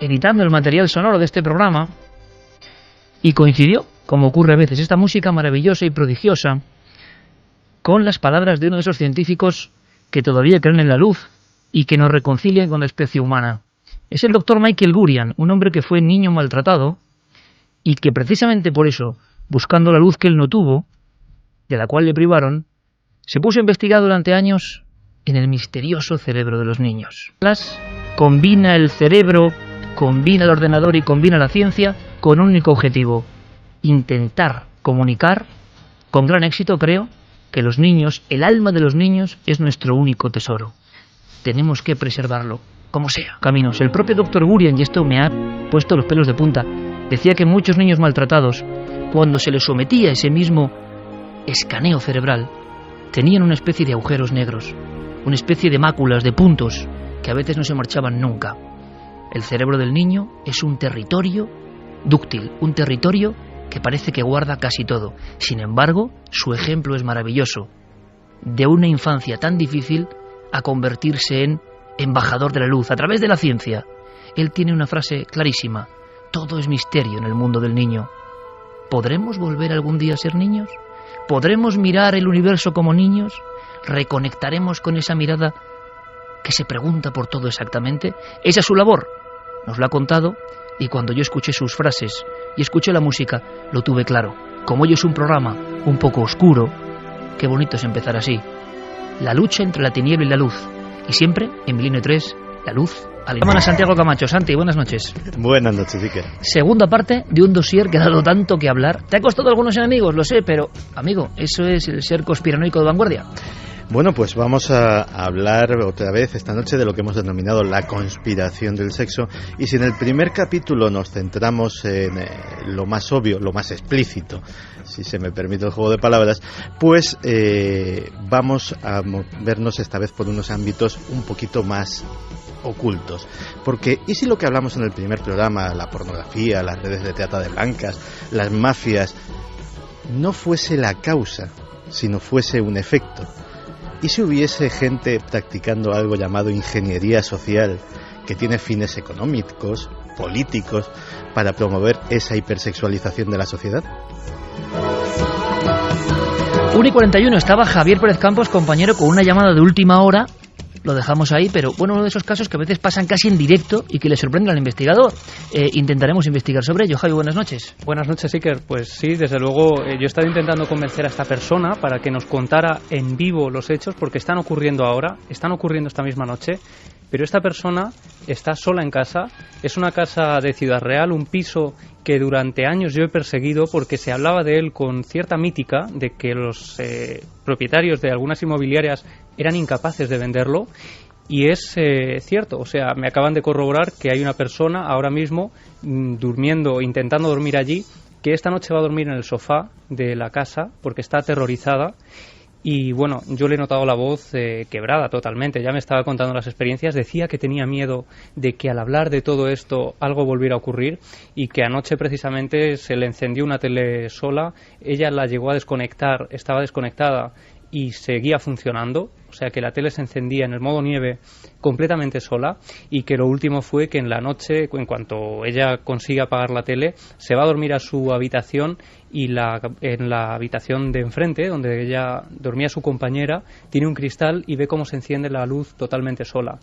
editando el material sonoro de este programa y coincidió, como ocurre a veces, esta música maravillosa y prodigiosa con las palabras de uno de esos científicos que todavía creen en la luz y que nos reconcilian con la especie humana. Es el doctor Michael Gurian, un hombre que fue niño maltratado y que precisamente por eso, buscando la luz que él no tuvo, de la cual le privaron, se puso a investigar durante años en el misterioso cerebro de los niños. Combina el cerebro, combina el ordenador y combina la ciencia con un único objetivo: intentar comunicar, con gran éxito creo, que los niños, el alma de los niños, es nuestro único tesoro. Tenemos que preservarlo, como sea. Caminos. El propio doctor Gurian, y esto me ha puesto los pelos de punta, decía que muchos niños maltratados, cuando se les sometía ese mismo escaneo cerebral, tenían una especie de agujeros negros, una especie de máculas, de puntos, que a veces no se marchaban nunca. El cerebro del niño es un territorio dúctil, un territorio que parece que guarda casi todo. Sin embargo, su ejemplo es maravilloso. De una infancia tan difícil a convertirse en embajador de la luz a través de la ciencia. Él tiene una frase clarísima: todo es misterio en el mundo del niño. ¿Podremos volver algún día a ser niños? ¿Podremos mirar el universo como niños? ¿Reconectaremos con esa mirada que se pregunta por todo exactamente? Esa es su labor. Nos lo ha contado, y cuando yo escuché sus frases y escuché la música, lo tuve claro. Como hoy es un programa un poco oscuro, qué bonito es empezar así. La lucha entre la tiniebla y la luz. Y siempre, en Milenio 3, la luz alemana. Santiago Camacho. Santi, buenas noches. Buenas noches, Iker. Segunda parte de un dossier que ha dado tanto que hablar. Te ha costado algunos enemigos, lo sé, pero, amigo, eso es el ser conspiranoico de vanguardia. Bueno, pues vamos a hablar otra vez esta noche de lo que hemos denominado la conspiración del sexo. Y si en el primer capítulo nos centramos en lo más obvio, lo más explícito, si se me permite el juego de palabras, pues vamos a movernos esta vez por unos ámbitos un poquito más ocultos. Porque, ¿y si lo que hablamos en el primer programa, la pornografía, las redes de trata de blancas, las mafias, no fuese la causa, sino fuese un efecto? ¿Y si hubiese gente practicando algo llamado ingeniería social, que tiene fines económicos, políticos, para promover esa hipersexualización de la sociedad? 1:41 estaba Javier Pérez Campos, compañero, con una llamada de última hora. Lo dejamos ahí, pero bueno, uno de esos casos que a veces pasan casi en directo y que le sorprende al investigador. Intentaremos investigar sobre ello. Javi, buenas noches. Buenas noches, Iker. Pues sí, desde luego, yo he estado intentando convencer a esta persona para que nos contara en vivo los hechos, porque están ocurriendo ahora, están ocurriendo esta misma noche, pero esta persona está sola en casa. Es una casa de Ciudad Real, un piso que durante años yo he perseguido porque se hablaba de él con cierta mítica, de que los propietarios de algunas inmobiliarias eran incapaces de venderlo, y es cierto. O sea, me acaban de corroborar que hay una persona ahora mismo durmiendo, intentando dormir allí, que esta noche va a dormir en el sofá de la casa porque está aterrorizada. Y bueno, yo le he notado la voz quebrada totalmente. Ya me estaba contando las experiencias. Decía que tenía miedo de que al hablar de todo esto algo volviera a ocurrir, y que anoche precisamente se le encendió una tele sola. Ella la llegó a desconectar, estaba desconectada y seguía funcionando. O sea, que la tele se encendía en el modo nieve completamente sola, y que lo último fue que en la noche, en cuanto ella consiga apagar la tele, se va a dormir a su habitación, y en la habitación de enfrente, donde ella dormía su compañera, tiene un cristal y ve cómo se enciende la luz totalmente sola.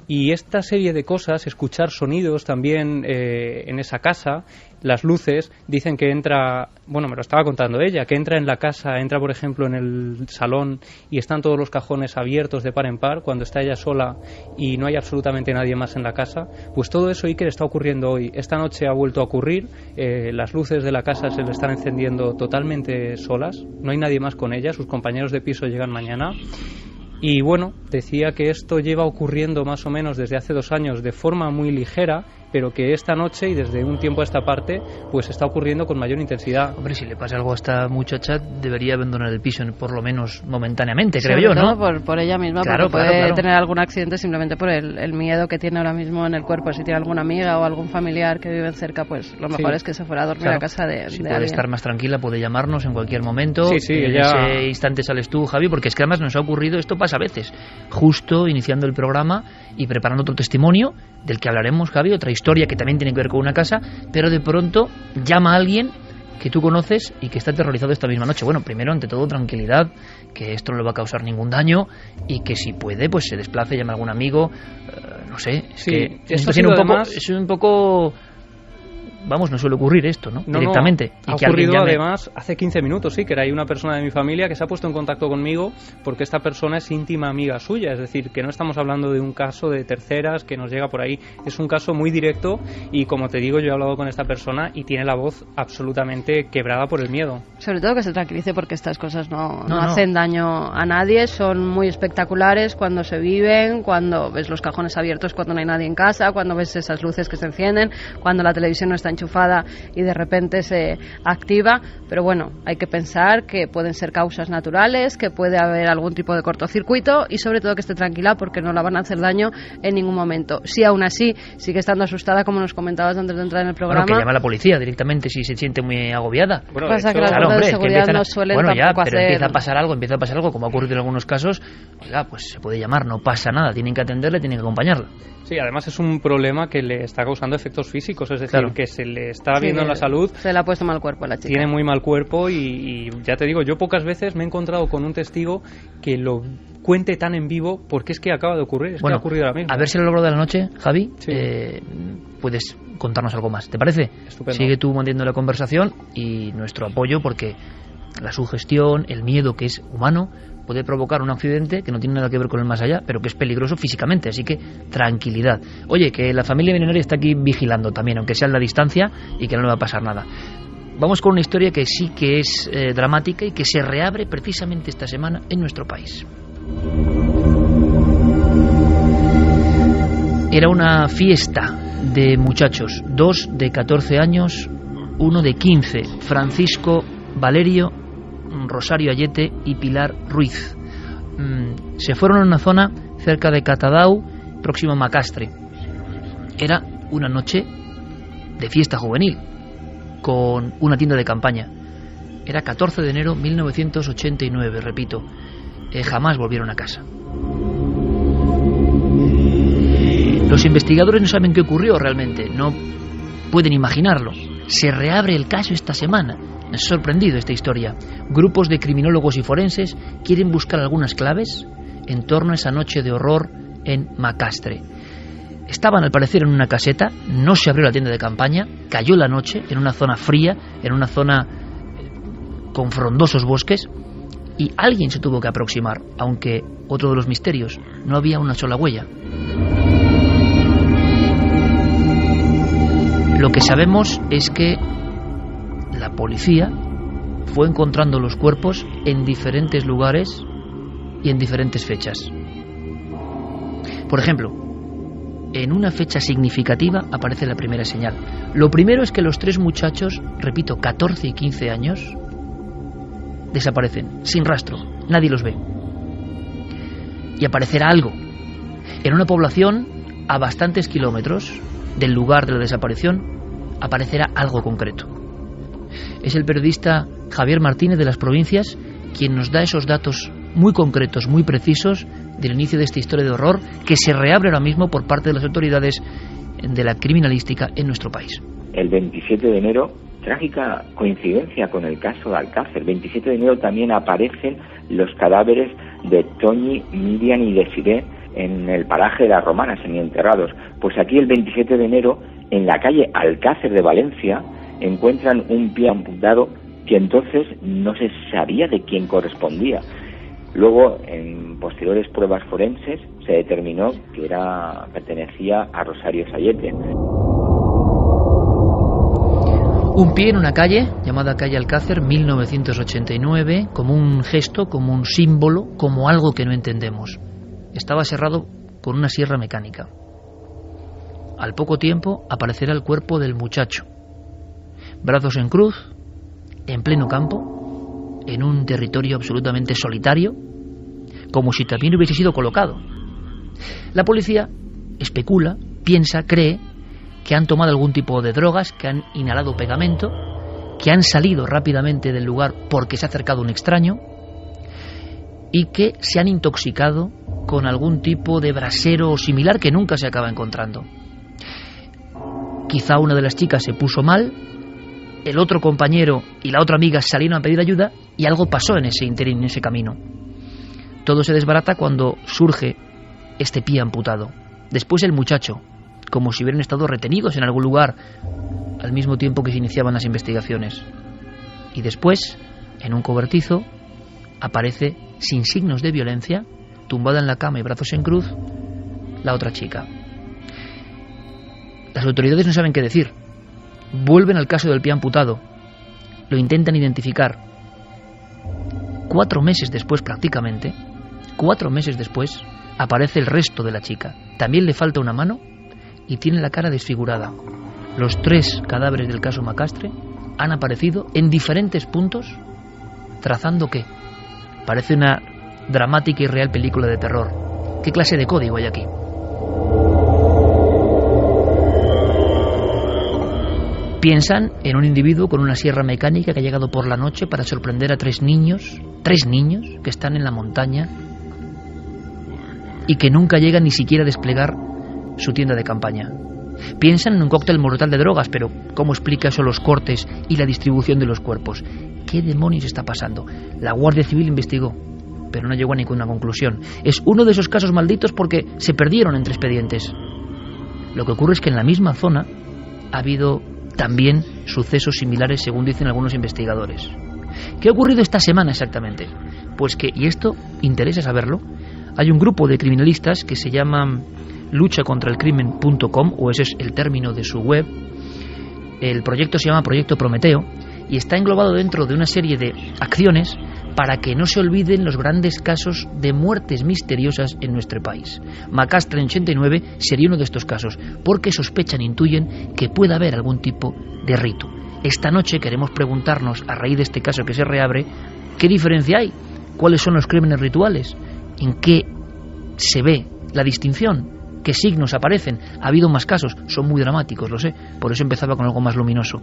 Y esta serie de cosas, escuchar sonidos también en esa casa, las luces, dicen que entra, bueno, me lo estaba contando ella, que entra en la casa, entra por ejemplo en el salón y están todos los cajones abiertos de par en par cuando está ella sola y no hay absolutamente nadie más en la casa. Pues todo eso, Iker, está ocurriendo hoy. Esta noche ha vuelto a ocurrir, las luces de la casa se le están encendiendo totalmente solas, no hay nadie más con ella, sus compañeros de piso llegan mañana. Y bueno, decía que esto lleva ocurriendo más o menos desde hace 2 años de forma muy ligera, pero que esta noche y desde un tiempo a esta parte pues está ocurriendo con mayor intensidad. Hombre, si le pasa algo a esta muchacha, debería abandonar el piso por lo menos momentáneamente, creo yo, ¿no? Por ella misma, claro, porque puede claro. tener algún accidente simplemente por el miedo que tiene ahora mismo en el cuerpo. Si tiene alguna amiga o algún familiar que vive cerca, pues lo mejor es que se fuera a dormir a casa de puede alguien. Estar más tranquila, puede llamarnos en cualquier momento. Sí, en ella... ese instante sales tú, Javi, porque es que además nos ha ocurrido, esto pasa pasa a veces, justo iniciando el programa y preparando otro testimonio del que hablaremos, Javi, otra historia que también tiene que ver con una casa, pero de pronto llama a alguien que tú conoces y que está aterrorizado esta misma noche. Bueno, primero, ante todo, tranquilidad, que esto no le va a causar ningún daño y que si puede, pues se desplace, llame a algún amigo, no sé. Sí, esto es un poco... Vamos, no suele ocurrir esto, ¿no? Directamente. Ha ocurrido además hace 15 minutos, sí, que hay una persona de mi familia que se ha puesto en contacto conmigo porque esta persona es íntima amiga suya, es decir, que no estamos hablando de un caso de terceras que nos llega por ahí, es un caso muy directo y como te digo, yo he hablado con esta persona y tiene la voz absolutamente quebrada por el miedo. Sobre todo que se tranquilice porque estas cosas no hacen daño a nadie, son muy espectaculares cuando se viven, cuando ves los cajones abiertos cuando no hay nadie en casa, cuando ves esas luces que se encienden, cuando la televisión no está enchufada y de repente se activa, pero bueno, hay que pensar que pueden ser causas naturales, que puede haber algún tipo de cortocircuito y sobre todo que esté tranquila porque no la van a hacer daño en ningún momento. Si aún así sigue estando asustada, como nos comentabas antes de entrar en el programa, bueno, que llame a la policía directamente si se siente muy agobiada. Bueno, pasa que las fuerzas de seguridad no suelen tampoco hacer... empieza a pasar algo, como ha ocurrido en algunos casos, oiga, pues se puede llamar, no pasa nada, tienen que atenderle, tienen que acompañarla. Sí, además es un problema que le está causando efectos físicos, es decir, que se le está viendo en la salud. Se le ha puesto mal cuerpo a la chica. Tiene muy mal cuerpo y ya te digo, yo pocas veces me he encontrado con un testigo que lo cuente tan en vivo porque es que acaba de ocurrir, que ha ocurrido ahora mismo. A ver si a lo largo de la noche, Javi, sí. Puedes contarnos algo más, ¿te parece? Estupendo. Sigue tú manteniendo la conversación y nuestro apoyo porque la sugestión, el miedo que es humano, puede provocar un accidente que no tiene nada que ver con el más allá, pero que es peligroso físicamente, así que tranquilidad. Oye, que la familia milenaria está aquí vigilando también, aunque sea a la distancia, y que no le va a pasar nada. Vamos con una historia que sí que es dramática y que se reabre precisamente esta semana en nuestro país. Era una fiesta de muchachos, 2 de 14 años, 1 de 15, Francisco Valerio, Rosario Ayete y Pilar Ruiz. Se fueron a una zona cerca de Catadau, próximo a Macastre. Era una noche de fiesta juvenil, con una tienda de campaña. Era 14 de enero de 1989, repito. Jamás volvieron a casa. Los investigadores no saben qué ocurrió realmente, no pueden imaginarlo. Se reabre el caso esta semana. Me ha sorprendido esta historia. Grupos de criminólogos y forenses quieren buscar algunas claves en torno a esa noche de horror en Macastre. Estaban al parecer en una caseta, no se abrió la tienda de campaña, cayó la noche en una zona fría, en una zona con frondosos bosques, y alguien se tuvo que aproximar, aunque otro de los misterios, no había una sola huella. Lo que sabemos es que la policía fue encontrando los cuerpos en diferentes lugares y en diferentes fechas. Por ejemplo, en una fecha significativa aparece la primera señal. Lo primero es que los 3 muchachos, repito, 14 y 15 años, desaparecen, sin rastro, nadie los ve. Y aparecerá algo. En una población a bastantes kilómetros del lugar de la desaparición aparecerá algo concreto. Es el periodista Javier Martínez de Las Provincias quien nos da esos datos muy concretos, muy precisos del inicio de esta historia de horror que se reabre ahora mismo por parte de las autoridades de la criminalística en nuestro país. El 27 de enero, trágica coincidencia con el caso de Alcácer, el 27 de enero también aparecen los cadáveres de Toñi, Miriam y Desiré en el paraje de las Romanas, semienterrados. Pues aquí el 27 de enero, en la calle Alcácer de Valencia, encuentran un pie amputado que entonces no se sabía de quién correspondía. Luego, en posteriores pruebas forenses, se determinó que pertenecía a Rosario Sayete. Un pie en una calle, llamada calle Alcácer, 1989, como un gesto, como un símbolo, como algo que no entendemos. Estaba cerrado con una sierra mecánica. Al poco tiempo aparecerá el cuerpo del muchacho. Brazos en cruz, en pleno campo, en un territorio absolutamente solitario, como si también hubiese sido colocado. La policía especula, piensa, cree que han tomado algún tipo de drogas, que han inhalado pegamento, que han salido rápidamente del lugar porque se ha acercado un extraño, y que se han intoxicado con algún tipo de brasero o similar que nunca se acaba encontrando. Quizá una de las chicas se puso mal, el otro compañero y la otra amiga salieron a pedir ayuda y algo pasó en ese interín, en ese camino. Todo se desbarata cuando surge este pie amputado. Después el muchacho, como si hubieran estado retenidos en algún lugar al mismo tiempo que se iniciaban las investigaciones. Y después, en un cobertizo, aparece, sin signos de violencia, tumbada en la cama y brazos en cruz, la otra chica. Las autoridades no saben qué decir. Vuelven al caso del pie amputado. Lo intentan identificar. 4 meses después, prácticamente, 4 meses después, aparece el resto de la chica. También le falta una mano y tiene la cara desfigurada. Los 3 cadáveres del caso Macastre han aparecido en diferentes puntos, trazando ¿qué? Parece una dramática y real película de terror. ¿Qué clase de código hay aquí? Piensan en un individuo con una sierra mecánica que ha llegado por la noche para sorprender a 3 niños que están en la montaña y que nunca llegan ni siquiera a desplegar su tienda de campaña. Piensan en un cóctel mortal de drogas, pero ¿cómo explica eso los cortes y la distribución de los cuerpos? ¿Qué demonios está pasando? La Guardia Civil investigó, pero no llegó a ninguna conclusión. Es uno de esos casos malditos porque se perdieron entre expedientes. Lo que ocurre es que en la misma zona ha habido también sucesos similares, según dicen algunos investigadores. ¿Qué ha ocurrido esta semana exactamente? Pues que, y esto interesa saberlo, hay un grupo de criminalistas que se llama luchacontraelcrimen.com, o ese es el término de su web. El proyecto se llama Proyecto Prometeo y está englobado dentro de una serie de acciones para que no se olviden los grandes casos de muertes misteriosas en nuestro país. Macastre en 89 sería uno de estos casos, porque sospechan, intuyen que pueda haber algún tipo de rito. Esta noche queremos preguntarnos, a raíz de este caso que se reabre, ¿qué diferencia hay? ¿Cuáles son los crímenes rituales? ¿En qué se ve la distinción? ¿Qué signos aparecen? Ha habido más casos, son muy dramáticos, lo sé, por eso empezaba con algo más luminoso.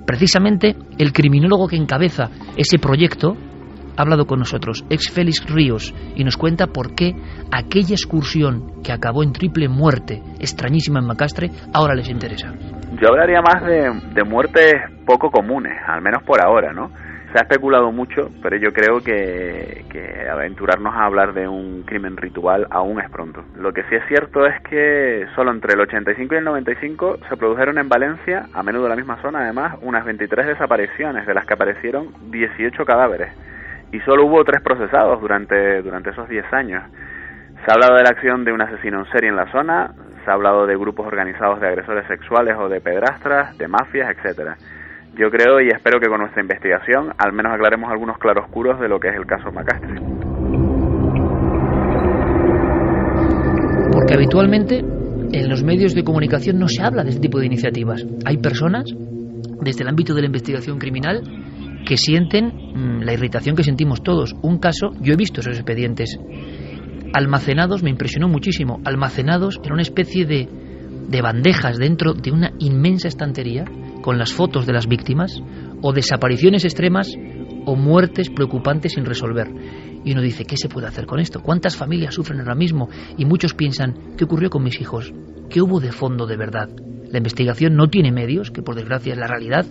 Precisamente el criminólogo que encabeza ese proyecto ha hablado con nosotros, ex Félix Ríos, y nos cuenta por qué aquella excursión que acabó en triple muerte extrañísima en Macastre ahora les interesa. Yo hablaría más de muertes poco comunes, al menos por ahora, ¿no? Se ha especulado mucho, pero yo creo que aventurarnos a hablar de un crimen ritual aún es pronto. Lo que sí es cierto es que solo entre el 85 y el 95 se produjeron en Valencia, a menudo en la misma zona además, unas 23 desapariciones, de las que aparecieron 18 cadáveres. Y solo hubo 3 procesados durante esos 10 años. Se ha hablado de la acción de un asesino en serie en la zona, se ha hablado de grupos organizados de agresores sexuales o de pedrastras, de mafias, etcétera. Yo creo y espero que con nuestra investigación al menos aclaremos algunos claroscuros de lo que es el caso Macastre. Porque habitualmente en los medios de comunicación no se habla de este tipo de iniciativas. Hay personas, desde el ámbito de la investigación criminal, que sienten la irritación que sentimos todos. Un caso, yo he visto esos expedientes almacenados, me impresionó muchísimo, almacenados en una especie de bandejas dentro de una inmensa estantería con las fotos de las víctimas, o desapariciones extremas o muertes preocupantes sin resolver. Y uno dice, ¿qué se puede hacer con esto? ¿Cuántas familias sufren ahora mismo? Y muchos piensan, ¿qué ocurrió con mis hijos? ¿Qué hubo de fondo de verdad? La investigación no tiene medios, que por desgracia es la realidad,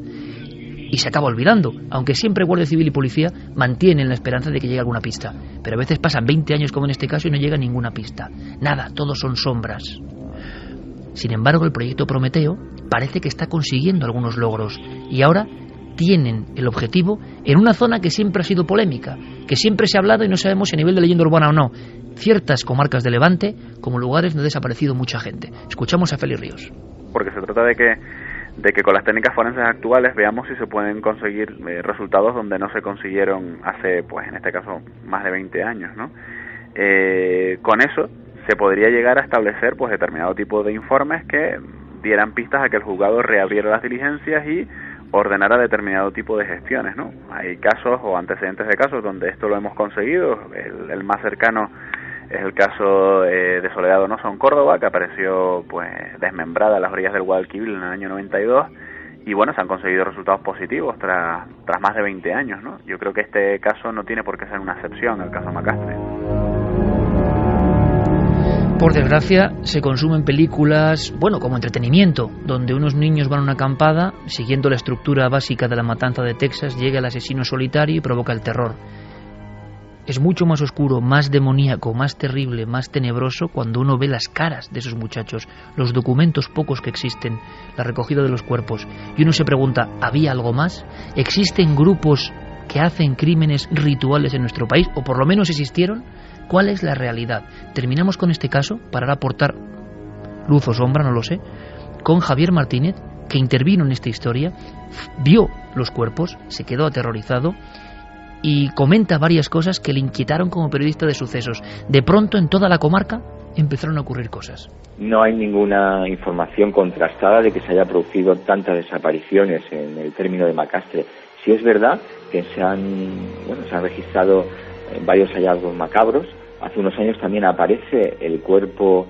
y se acaba olvidando, aunque siempre Guardia Civil y Policía mantienen la esperanza de que llegue alguna pista. Pero a veces pasan 20 años como en este caso y no llega ninguna pista. Nada, todos son sombras. Sin embargo, el proyecto Prometeo parece que está consiguiendo algunos logros y ahora tienen el objetivo en una zona que siempre ha sido polémica, que siempre se ha hablado y no sabemos si a nivel de leyenda urbana o no. Ciertas comarcas de Levante como lugares donde ha desaparecido mucha gente. Escuchamos a Félix Ríos. Porque se trata de que con las técnicas forenses actuales veamos si se pueden conseguir resultados donde no se consiguieron hace, pues en este caso, más de 20 años, ¿no? Con eso se podría llegar a establecer pues determinado tipo de informes que dieran pistas a que el juzgado reabriera las diligencias y ordenara determinado tipo de gestiones, ¿no? Hay casos o antecedentes de casos donde esto lo hemos conseguido. El más cercano es el caso de Soledad Donoso en Córdoba, que apareció pues desmembrada a las orillas del Guadalquivir en el año 92, y bueno, se han conseguido resultados positivos tras más de 20 años, ¿no? Yo creo que este caso no tiene por qué ser una excepción, el caso Macastre. Por desgracia, se consumen películas, bueno, como entretenimiento, donde unos niños van a una acampada, siguiendo la estructura básica de la matanza de Texas, llega el asesino solitario y provoca el terror. Es mucho más oscuro, más demoníaco, más terrible, más tenebroso cuando uno ve las caras de esos muchachos, los documentos pocos que existen, la recogida de los cuerpos, y uno se pregunta, ¿había algo más? ¿Existen grupos que hacen crímenes rituales en nuestro país, o por lo menos existieron? ¿Cuál es la realidad? Terminamos con este caso para aportar luz o sombra, no lo sé, con Javier Martínez, que intervino en esta historia, vio los cuerpos, se quedó aterrorizado y comenta varias cosas que le inquietaron como periodista de sucesos. De pronto, en toda la comarca empezaron a ocurrir cosas. No hay ninguna información contrastada de que se haya producido tantas desapariciones en el término de Macastre. Sí es verdad que se han registrado varios hallazgos macabros. Hace unos años también aparece el cuerpo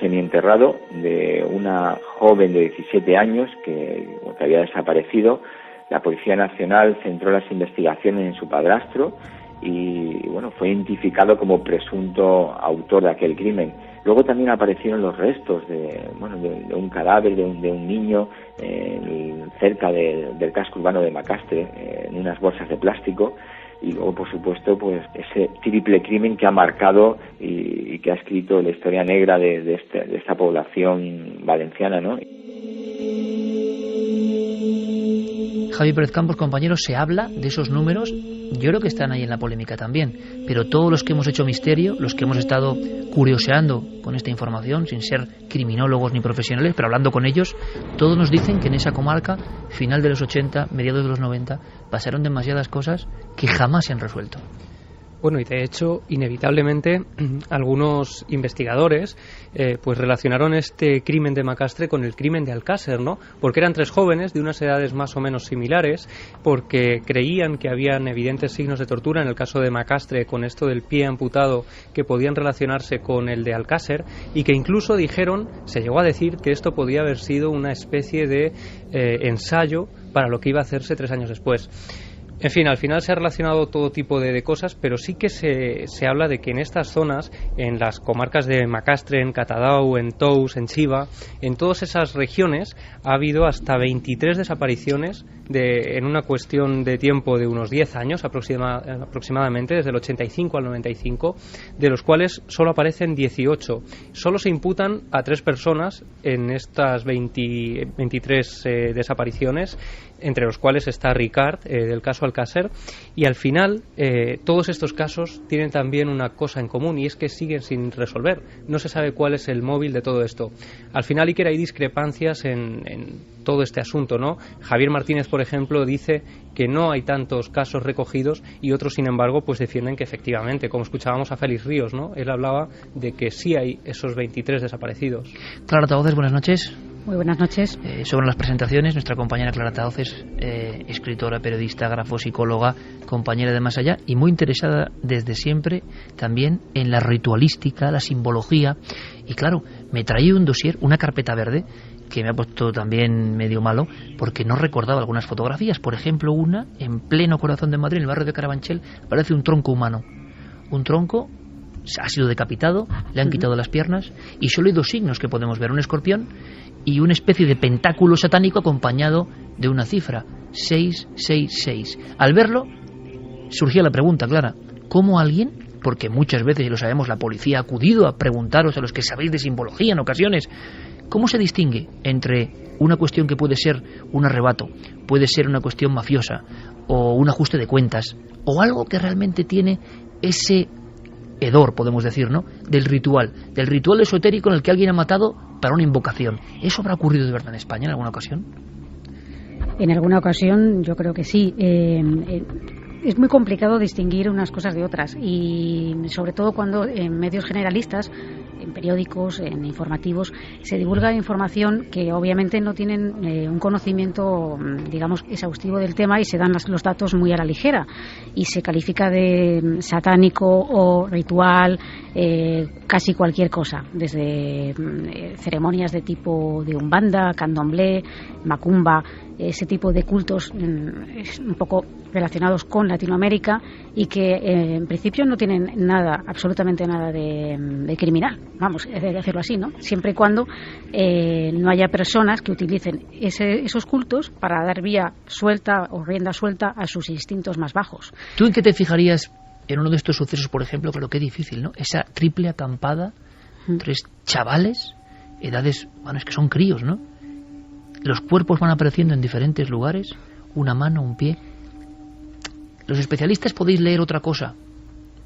semienterrado de una joven de 17 años que había desaparecido. La Policía Nacional centró las investigaciones en su padrastro y fue identificado como presunto autor de aquel crimen. Luego también aparecieron los restos de un cadáver de un niño cerca del casco urbano de Macastre, en unas bolsas de plástico. Y luego, por supuesto, pues ese triple crimen que ha marcado y que ha escrito la historia negra de esta población valenciana, ¿no? Javi Pérez Campos, compañeros, se habla de esos números, yo creo que están ahí en la polémica también, pero todos los que hemos hecho misterio, los que hemos estado curioseando con esta información, sin ser criminólogos ni profesionales, pero hablando con ellos, todos nos dicen que en esa comarca, final de los 80, mediados de los 90, pasaron demasiadas cosas que jamás se han resuelto. Bueno, y de hecho, inevitablemente, algunos investigadores pues relacionaron este crimen de Macastre con el crimen de Alcácer, ¿no? Porque eran tres jóvenes de unas edades más o menos similares, porque creían que habían evidentes signos de tortura en el caso de Macastre, con esto del pie amputado, que podían relacionarse con el de Alcácer, y que incluso se llegó a decir que esto podía haber sido una especie de ensayo para lo que iba a hacerse 3 años después. En fin, al final se ha relacionado todo tipo de cosas, pero sí que se habla de que en estas zonas, en las comarcas de Macastre, en Catadau, en Tous, en Chiva, en todas esas regiones ha habido hasta 23 desapariciones en una cuestión de tiempo de unos 10 años aproximadamente, desde el 85 al 95, de los cuales solo aparecen 18. Solo se imputan a 3 personas en estas 23 desapariciones, entre los cuales está Ricard, del caso Alcácer, y al final todos estos casos tienen también una cosa en común, y es que siguen sin resolver. No se sabe cuál es el móvil de todo esto. Al final, Iker, hay discrepancias en todo este asunto, ¿no? Javier Martínez, por ejemplo, dice que no hay tantos casos recogidos, y otros, sin embargo, pues defienden que efectivamente, como escuchábamos a Félix Ríos, ¿no? Él hablaba de que sí hay esos 23 desaparecidos. Clara Tahoces, buenas noches. Muy buenas noches. Sobre las presentaciones, nuestra compañera Clara Tahoces, escritora, periodista, grafopsicóloga, compañera de Más Allá, y muy interesada desde siempre también en la ritualística, la simbología. Y claro, me traía un dossier, una carpeta verde, que me ha puesto también medio malo, porque no recordaba algunas fotografías. Por ejemplo, una en pleno corazón de Madrid, en el barrio de Carabanchel, parece un tronco humano. Un tronco ha sido decapitado, le han quitado las piernas, y solo hay 2 signos que podemos ver: un escorpión y una especie de pentáculo satánico acompañado de una cifra, 666. Al verlo, surgía la pregunta, Clara, ¿cómo alguien, porque muchas veces, y lo sabemos, la policía ha acudido a preguntaros a los que sabéis de simbología en ocasiones, ¿cómo se distingue entre una cuestión que puede ser un arrebato, puede ser una cuestión mafiosa, o un ajuste de cuentas, o algo que realmente tiene ese hedor, podemos decir, ¿no?, del ritual esotérico en el que alguien ha matado para una invocación? ¿Eso habrá ocurrido de verdad en España en alguna ocasión? En alguna ocasión yo creo que sí. Es muy complicado distinguir unas cosas de otras, y sobre todo cuando en medios generalistas, en periódicos, en informativos, se divulga información que obviamente no tienen un conocimiento, digamos, exhaustivo del tema, y se dan los datos muy a la ligera y se califica de satánico o ritual casi cualquier cosa, desde ceremonias de tipo de umbanda, candomblé, macumba. ese tipo de cultos un poco relacionados con Latinoamérica y que en principio no tienen nada, absolutamente nada de criminal, vamos, es de decirlo así, ¿no? Siempre y cuando no haya personas que utilicen esos cultos para dar vía suelta o rienda suelta a sus instintos más bajos. ¿Tú en qué te fijarías en uno de estos sucesos, por ejemplo? Claro, qué difícil, ¿no? Esa triple acampada, 3 chavales, edades, bueno, es que son críos, ¿no? Los cuerpos van apareciendo en diferentes lugares, una mano, un pie. Los especialistas podéis leer otra cosa,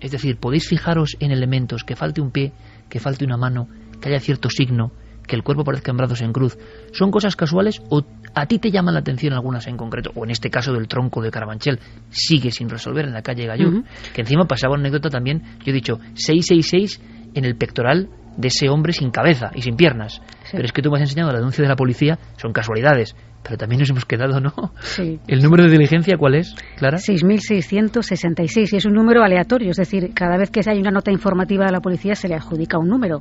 es decir, podéis fijaros en elementos, que falte un pie, que falte una mano, que haya cierto signo, que el cuerpo parezca en brazos en cruz. ¿Son cosas casuales o a ti te llaman la atención algunas en concreto? O en este caso del tronco de Carabanchel, sigue sin resolver en la calle Gallur, que encima pasaba una anécdota también, yo he dicho, 666 en el pectoral de ese hombre sin cabeza y sin piernas. Sí. Pero es que tú me has enseñado la denuncia de la policía, son casualidades, pero también nos hemos quedado, ¿no? Sí. ¿El número de diligencia cuál es, Clara? 6.666, y es un número aleatorio, es decir, cada vez que hay una nota informativa de la policía se le adjudica un número.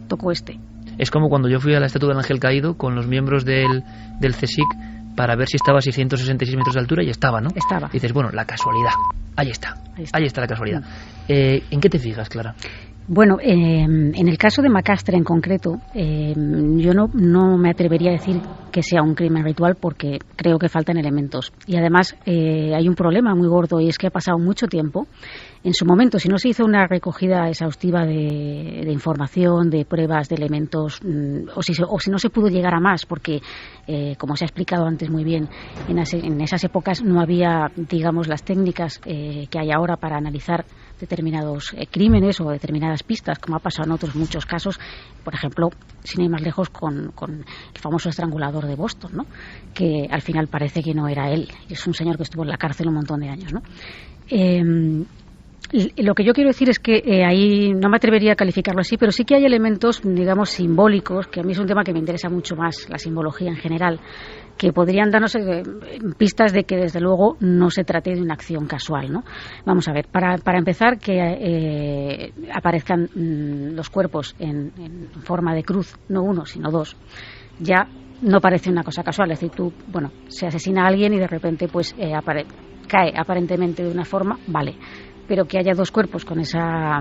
Tocó este. Es como cuando yo fui a la estatua del Ángel Caído con los miembros del CSIC para ver si estaba a 666 metros de altura, y estaba, ¿no? Estaba. Y dices, bueno, la casualidad. Ahí está la casualidad. ¿En qué te fijas, Clara? Bueno, en el caso de Macastre en concreto, yo no me atrevería a decir que sea un crimen ritual porque creo que faltan elementos. Y además hay un problema muy gordo, y es que ha pasado mucho tiempo. En su momento, si no se hizo una recogida exhaustiva de información, de pruebas, de elementos, o si no se pudo llegar a más, porque, como se ha explicado antes muy bien, en esas épocas no había, digamos, las técnicas que hay ahora para analizar determinados crímenes o determinadas pistas, como ha pasado en otros muchos casos, por ejemplo, sin ir más lejos, con el famoso estrangulador de Boston, ¿no? Que al final parece que no era él, es un señor que estuvo en la cárcel un montón de años, ¿no? Lo que yo quiero decir es que ahí no me atrevería a calificarlo así, pero sí que hay elementos, digamos, simbólicos, que a mí es un tema que me interesa mucho más, la simbología en general, que podrían darnos pistas de que desde luego no se trate de una acción casual, ¿no? Vamos a ver, para empezar, que aparezcan los cuerpos en forma de cruz, no uno, sino 2, ya no parece una cosa casual. Es decir, se asesina a alguien y de repente pues cae aparentemente de una forma, vale, pero que haya 2 cuerpos con esa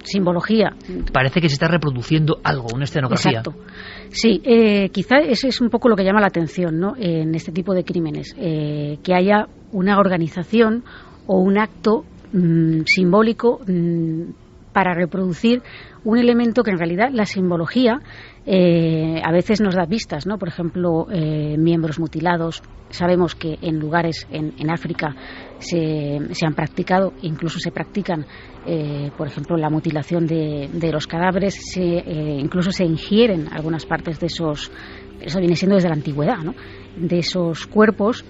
simbología. Parece que se está reproduciendo algo, una escenografía. Exacto. Sí, quizá ese es un poco lo que llama la atención, ¿no? En este tipo de crímenes, que haya una organización o un acto simbólico para reproducir un elemento que en realidad la simbología a veces nos da pistas, ¿no? Por ejemplo, miembros mutilados. Sabemos que en lugares en África se han practicado, incluso se practican, por ejemplo, la mutilación de los cadáveres, incluso se ingieren algunas partes de esos, eso viene siendo desde la antigüedad, ¿no? De esos cuerpos,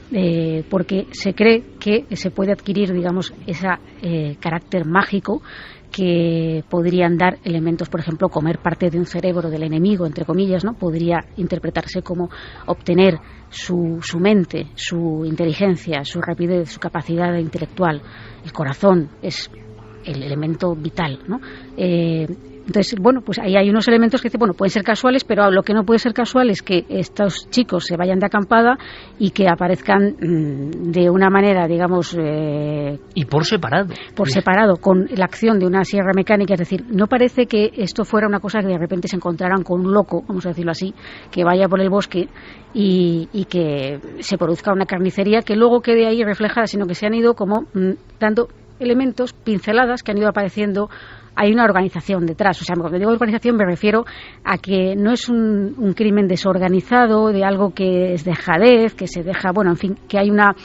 porque se cree que se puede adquirir, digamos, ese carácter mágico que podrían dar elementos, por ejemplo, comer parte de un cerebro del enemigo, entre comillas, ¿no? Podría interpretarse como obtener su mente, su inteligencia, su rapidez, su capacidad intelectual. El corazón es el elemento vital, ¿no? Entonces, pues ahí hay unos elementos que pueden ser casuales, pero lo que no puede ser casual es que estos chicos se vayan de acampada y que aparezcan de una manera, digamos... y por separado. Por separado, con la acción de una sierra mecánica. Es decir, no parece que esto fuera una cosa que de repente se encontraran con un loco, vamos a decirlo así, que vaya por el bosque y que se produzca una carnicería que luego quede ahí reflejada, sino que se han ido como dando elementos, pinceladas que han ido apareciendo. Hay una organización detrás. O sea, cuando digo organización me refiero a que no es un crimen desorganizado, de algo que es dejadez, que se deja, en fin, que hay una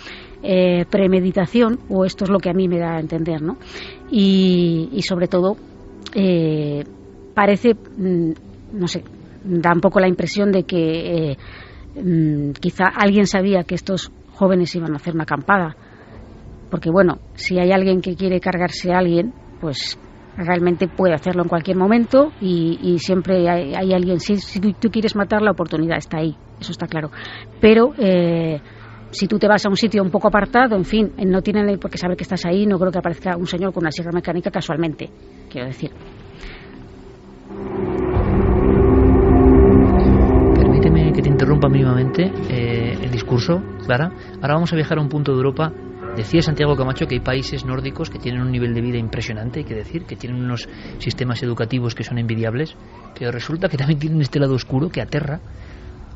premeditación, o esto es lo que a mí me da a entender, ¿no? Y sobre todo, parece, no sé, da un poco la impresión de que quizá alguien sabía que estos jóvenes iban a hacer una acampada. Porque, si hay alguien que quiere cargarse a alguien, pues realmente puede hacerlo en cualquier momento y siempre hay alguien. Si tú quieres matar, la oportunidad está ahí, eso está claro. Pero si tú te vas a un sitio un poco apartado, en fin, no tienen por qué saber que estás ahí. No creo que aparezca un señor con una sierra mecánica casualmente, quiero decir. Permíteme que te interrumpa mínimamente. En el discurso, Clara. Ahora vamos a viajar a un punto de Europa. Decía Santiago Camacho que hay países nórdicos que tienen un nivel de vida impresionante, hay que decir, que tienen unos sistemas educativos que son envidiables, pero resulta que también tienen este lado oscuro que aterra.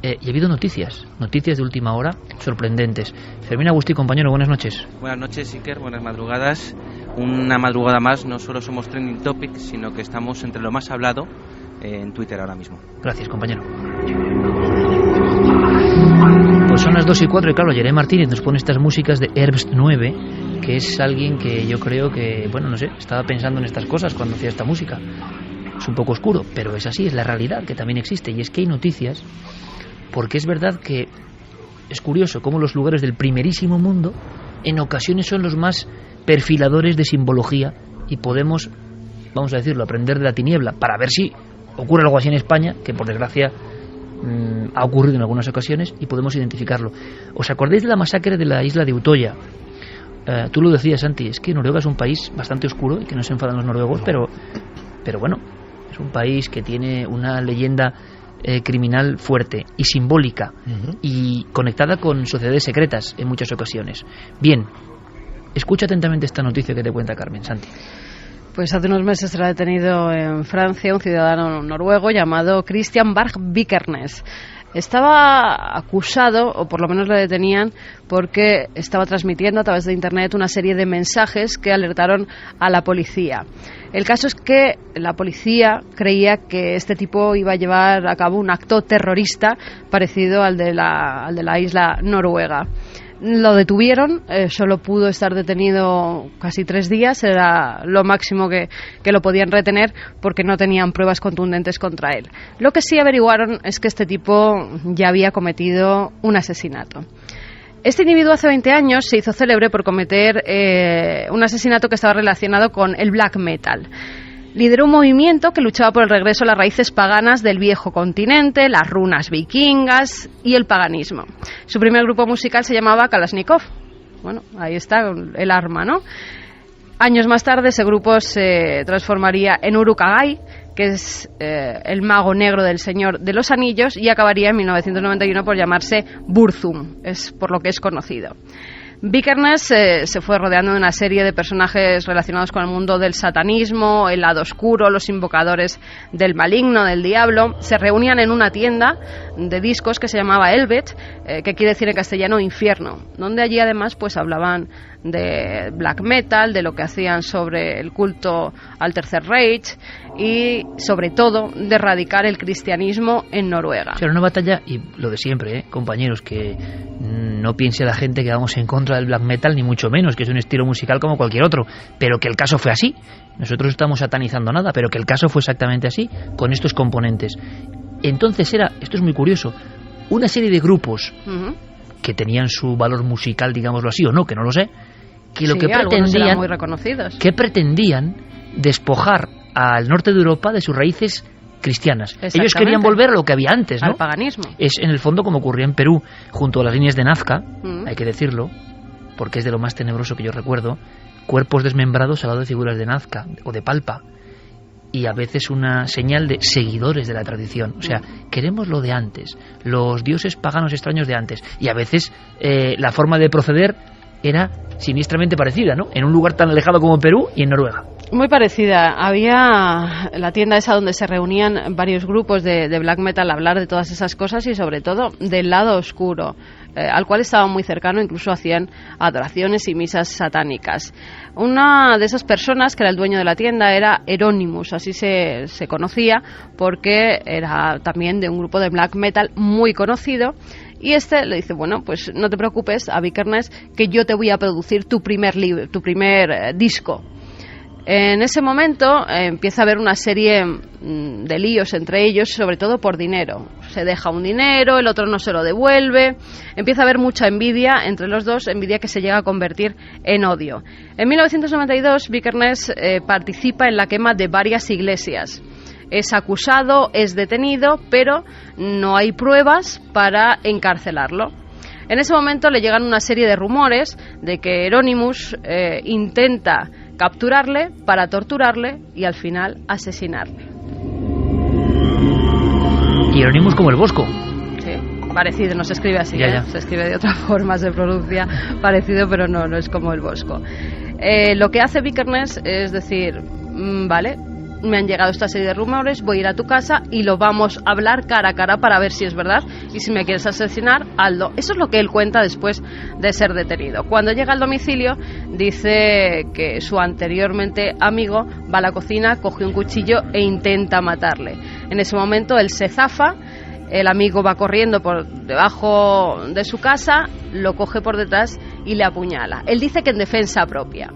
Y ha habido noticias de última hora sorprendentes. Fermín Agustí, compañero, buenas noches. Buenas noches, Iker, buenas madrugadas. Una madrugada más, no solo somos trending topic, sino que estamos entre lo más hablado en Twitter ahora mismo. Gracias, compañero. Pues son las 2:04 y claro, Jeremy Martínez nos pone estas músicas de Herbst 9, que es alguien que yo creo que, bueno, no sé, estaba pensando en estas cosas cuando hacía esta música. Es un poco oscuro, pero es así, es la realidad que también existe, y es que hay noticias, porque es verdad que es curioso cómo los lugares del primerísimo mundo en ocasiones son los más perfiladores de simbología y podemos, vamos a decirlo, aprender de la tiniebla para ver si ocurre algo así en España, que por desgracia ha ocurrido en algunas ocasiones, y podemos identificarlo. ¿Os acordáis de la masacre de la isla de Utoya? Tú lo decías, Santi, es que Noruega es un país bastante oscuro y que no se enfadan los noruegos, pero bueno, es un país que tiene una leyenda criminal fuerte y simbólica, y conectada con sociedades secretas en muchas ocasiones. Bien, escucha atentamente esta noticia que te cuenta Carmen. Santi. Pues hace unos meses será detenido en Francia un ciudadano noruego llamado Christian Berg Vikernes. Estaba acusado, o por lo menos le detenían, porque estaba transmitiendo a través de Internet una serie de mensajes que alertaron a la policía. El caso es que la policía creía que este tipo iba a llevar a cabo un acto terrorista parecido al de la isla noruega. Lo detuvieron, solo pudo estar detenido casi 3 días, era lo máximo que lo podían retener porque no tenían pruebas contundentes contra él. Lo que sí averiguaron es que este tipo ya había cometido un asesinato. Este individuo hace 20 años se hizo célebre por cometer un asesinato que estaba relacionado con el black metal. Lideró un movimiento que luchaba por el regreso a las raíces paganas del viejo continente, las runas vikingas y el paganismo. Su primer grupo musical se llamaba Kalashnikov. Bueno, ahí está el arma, ¿no? Años más tarde ese grupo se transformaría en Uruk-hai, que es el mago negro del Señor de los Anillos, y acabaría en 1991 por llamarse Burzum, es por lo que es conocido. Vikernes se fue rodeando de una serie de personajes relacionados con el mundo del satanismo, el lado oscuro, los invocadores del maligno, del diablo. Se reunían en una tienda de discos que se llamaba Elvet, que quiere decir en castellano infierno, donde allí además pues hablaban de black metal, de lo que hacían sobre el culto al Tercer Reich y sobre todo de erradicar el cristianismo en Noruega. Era una batalla, y lo de siempre, compañeros, que no piense la gente que vamos en contra del black metal, ni mucho menos, que es un estilo musical como cualquier otro, pero que el caso fue así. Nosotros estamos satanizando nada, pero que el caso fue exactamente así, con estos componentes. Entonces esto es muy curioso, una serie de grupos que tenían su valor musical, digámoslo así, o no, que no lo sé, que lo que pretendían, muy reconocidos, que pretendían despojar al norte de Europa de sus raíces cristianas. Ellos querían volver a lo que había antes, ¿no? Al paganismo. Es en el fondo como ocurría en Perú, junto a las líneas de Nazca, hay que decirlo, porque es de lo más tenebroso que yo recuerdo, cuerpos desmembrados al lado de figuras de Nazca o de Palpa, y a veces una señal de seguidores de la tradición. O sea, queremos lo de antes, los dioses paganos extraños de antes, y a veces la forma de proceder era siniestramente parecida, ¿no? En un lugar tan alejado como Perú y en Noruega. Muy parecida. Había la tienda esa donde se reunían varios grupos de black metal a hablar de todas esas cosas y sobre todo del lado oscuro, al cual estaban muy cercanos, incluso hacían adoraciones y misas satánicas. Una de esas personas, que era el dueño de la tienda, era Euronymous, así se conocía, porque era también de un grupo de black metal muy conocido. Y este le dice, bueno, pues no te preocupes, a Vikernes, que yo te voy a producir tu primer disco. En ese momento empieza a haber una serie de líos entre ellos, sobre todo por dinero. Se deja un dinero, el otro no se lo devuelve. Empieza a haber mucha envidia entre los dos, envidia que se llega a convertir en odio. En 1992, Vikernes participa en la quema de varias iglesias. Es acusado, es detenido, pero no hay pruebas para encarcelarlo. En ese momento le llegan una serie de rumores de que Euronymous intenta capturarle para torturarle y al final asesinarle. Y Euronymous como el Bosco. Sí. parecido, no se escribe así, se escribe de otra forma, se pronuncia parecido, pero no es como el Bosco. Lo que hace Vikernes es decir, vale, me han llegado esta serie de rumores, voy a ir a tu casa y lo vamos a hablar cara a cara para ver si es verdad, y si me quieres asesinar, hazlo. Eso es lo que él cuenta después de ser detenido. Cuando llega al domicilio, dice que su anteriormente amigo va a la cocina, coge un cuchillo e intenta matarle. En ese momento él se zafa, el amigo va corriendo por debajo de su casa, lo coge por detrás y le apuñala. Él dice que en defensa propia.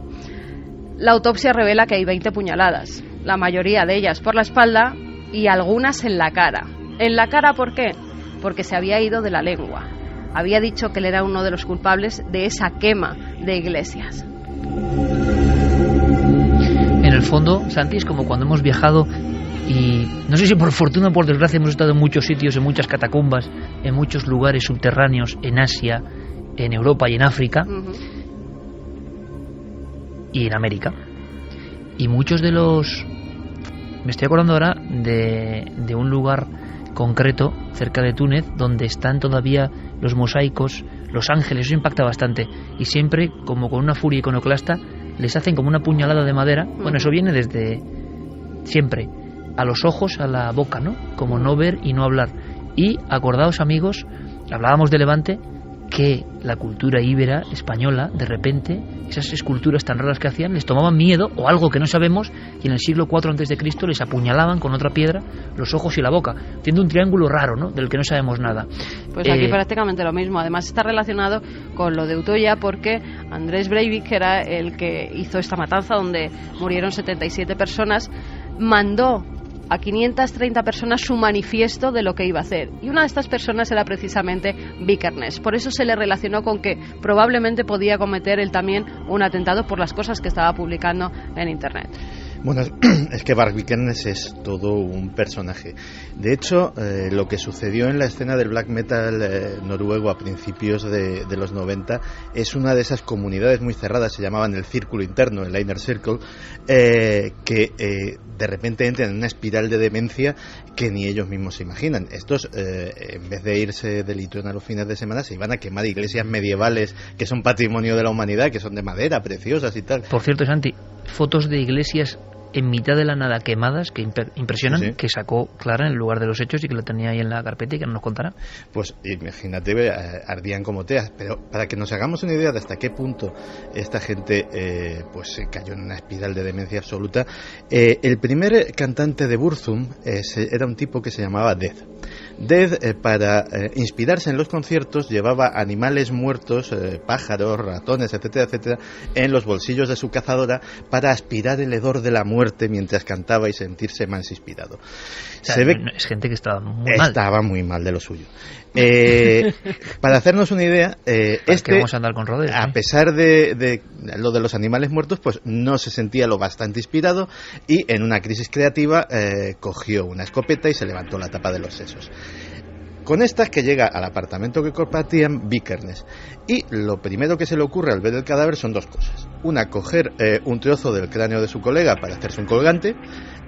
La autopsia revela que hay 20 puñaladas, la mayoría de ellas por la espalda y algunas en la cara. ¿En la cara por qué? Porque se había ido de la lengua. Había dicho que él era uno de los culpables de esa quema de iglesias. En el fondo, Santi, es como cuando hemos viajado y no sé si por fortuna o por desgracia hemos estado en muchos sitios, en muchas catacumbas, en muchos lugares subterráneos, en Asia, en Europa y en África. Y en América. Y muchos de los... Me estoy acordando ahora de un lugar concreto cerca de Túnez donde están todavía los mosaicos, los ángeles. Eso impacta bastante. Y siempre, como con una furia iconoclasta, les hacen como una puñalada de madera. Bueno, eso viene desde siempre. A los ojos, a la boca, ¿no? Como no ver y no hablar. Y acordaos, amigos, hablábamos de Levante, que la cultura íbera española, de repente, esas esculturas tan raras que hacían, les tomaban miedo o algo que no sabemos, y en el siglo IV a.C. les apuñalaban con otra piedra los ojos y la boca, haciendo un triángulo raro, ¿no?, del que no sabemos nada. Pues aquí prácticamente lo mismo. Además está relacionado con lo de Utoya, porque Andrés Breivik, que era el que hizo esta matanza donde murieron 77 personas, mandó a 530 personas su manifiesto de lo que iba a hacer, y una de estas personas era precisamente Vikernes. Por eso se le relacionó con que probablemente podía cometer él también un atentado por las cosas que estaba publicando en internet. Bueno, es que Varg Vikernes es todo un personaje. De hecho, lo que sucedió en la escena del black metal noruego a principios de los 90 es una de esas comunidades muy cerradas, se llamaban el círculo interno, el Inner Circle, que de repente entran en una espiral de demencia que ni ellos mismos se imaginan. Estos, en vez de irse de litrón a los fines de semana, se iban a quemar iglesias medievales que son patrimonio de la humanidad, que son de madera, preciosas y tal. Por cierto, Santi, fotos de iglesias en mitad de la nada quemadas que impresionan, sí. Que sacó Clara en el lugar de los hechos y que lo tenía ahí en la carpeta y que nos contará. Pues imagínate, ardían como teas, pero para que nos hagamos una idea de hasta qué punto esta gente pues cayó en una espiral de demencia absoluta, el primer cantante de Burzum era un tipo que se llamaba Death. Death, para inspirarse en los conciertos, llevaba animales muertos, pájaros, ratones, etcétera, etcétera, en los bolsillos de su cazadora para aspirar el hedor de la muerte mientras cantaba y sentirse más inspirado. O sea, es gente que estaba muy mal. Estaba muy mal de lo suyo. Para hacernos una idea, vamos a andar con rodeos, a pesar de lo de los animales muertos, pues no se sentía lo bastante inspirado y en una crisis creativa cogió una escopeta y se levantó la tapa de los sesos. Con estas que llega al apartamento que compartían Vikernes, y lo primero que se le ocurre al ver el cadáver son dos cosas. Una, coger un trozo del cráneo de su colega para hacerse un colgante,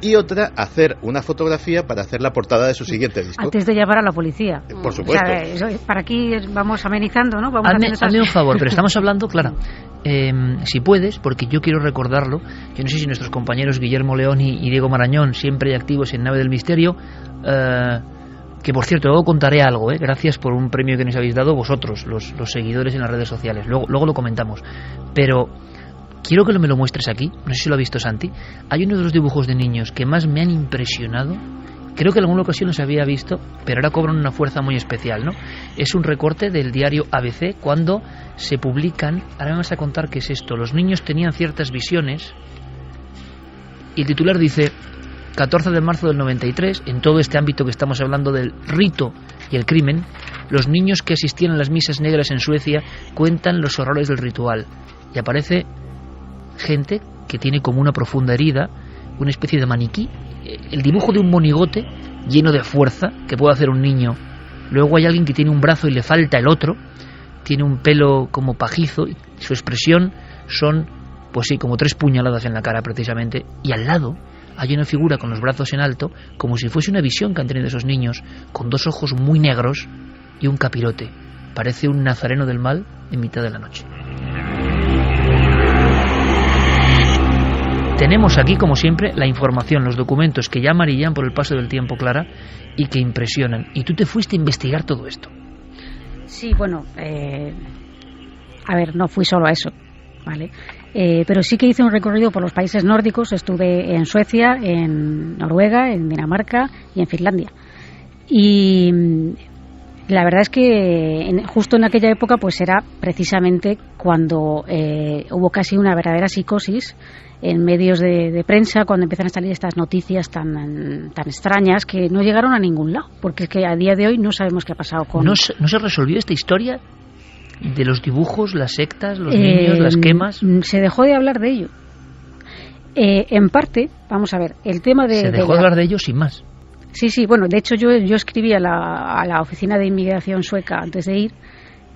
y otra, hacer una fotografía para hacer la portada de su siguiente disco. Antes de llamar a la policía. Por supuesto. O sea, para aquí vamos amenizando, ¿no? Hazme un favor, pero estamos hablando, Clara, si puedes, porque yo quiero recordarlo. Yo no sé si nuestros compañeros Guillermo León y Diego Marañón, siempre activos en Nave del Misterio, que por cierto, luego contaré algo, gracias por un premio que nos habéis dado vosotros, los seguidores en las redes sociales, luego lo comentamos, pero quiero que me lo muestres aquí. No sé si lo ha visto Santi. Hay uno de los dibujos de niños que más me han impresionado. Creo que en alguna ocasión los había visto, pero ahora cobran una fuerza muy especial, ¿no? Es un recorte del diario ABC cuando se publican. Ahora me vas a contar qué es esto. Los niños tenían ciertas visiones y el titular dice: 14 de marzo del 93, en todo este ámbito que estamos hablando del rito y el crimen, los niños que asistían a las misas negras en Suecia cuentan los horrores del ritual. Y aparece gente que tiene como una profunda herida, una especie de maniquí, el dibujo de un monigote lleno de fuerza que puede hacer un niño. Luego hay alguien que tiene un brazo y le falta el otro, tiene un pelo como pajizo, y su expresión son, pues sí, como 3 puñaladas en la cara precisamente, y al lado hay una figura con los brazos en alto, como si fuese una visión que han tenido esos niños, con 2 ojos muy negros, y un capirote. Parece un nazareno del mal en mitad de la noche. Tenemos aquí, como siempre, la información, los documentos que ya amarillan por el paso del tiempo, Clara, y que impresionan. Y tú te fuiste a investigar todo esto. Sí, bueno, a ver, no fui solo a eso, ¿vale? Pero sí que hice un recorrido por los países nórdicos. Estuve en Suecia, en Noruega, en Dinamarca y en Finlandia. Y la verdad es que justo en aquella época pues era precisamente cuando hubo casi una verdadera psicosis en medios de prensa, cuando empiezan a salir estas noticias tan extrañas que no llegaron a ningún lado, porque es que a día de hoy no sabemos qué ha pasado con... ¿No se resolvió esta historia de los dibujos, las sectas, los niños, las quemas? Se dejó de hablar de ello. En parte, vamos a ver, el tema de... Se dejó de hablar de ello sin más. Sí, bueno, de hecho yo escribí a la oficina de inmigración sueca antes de ir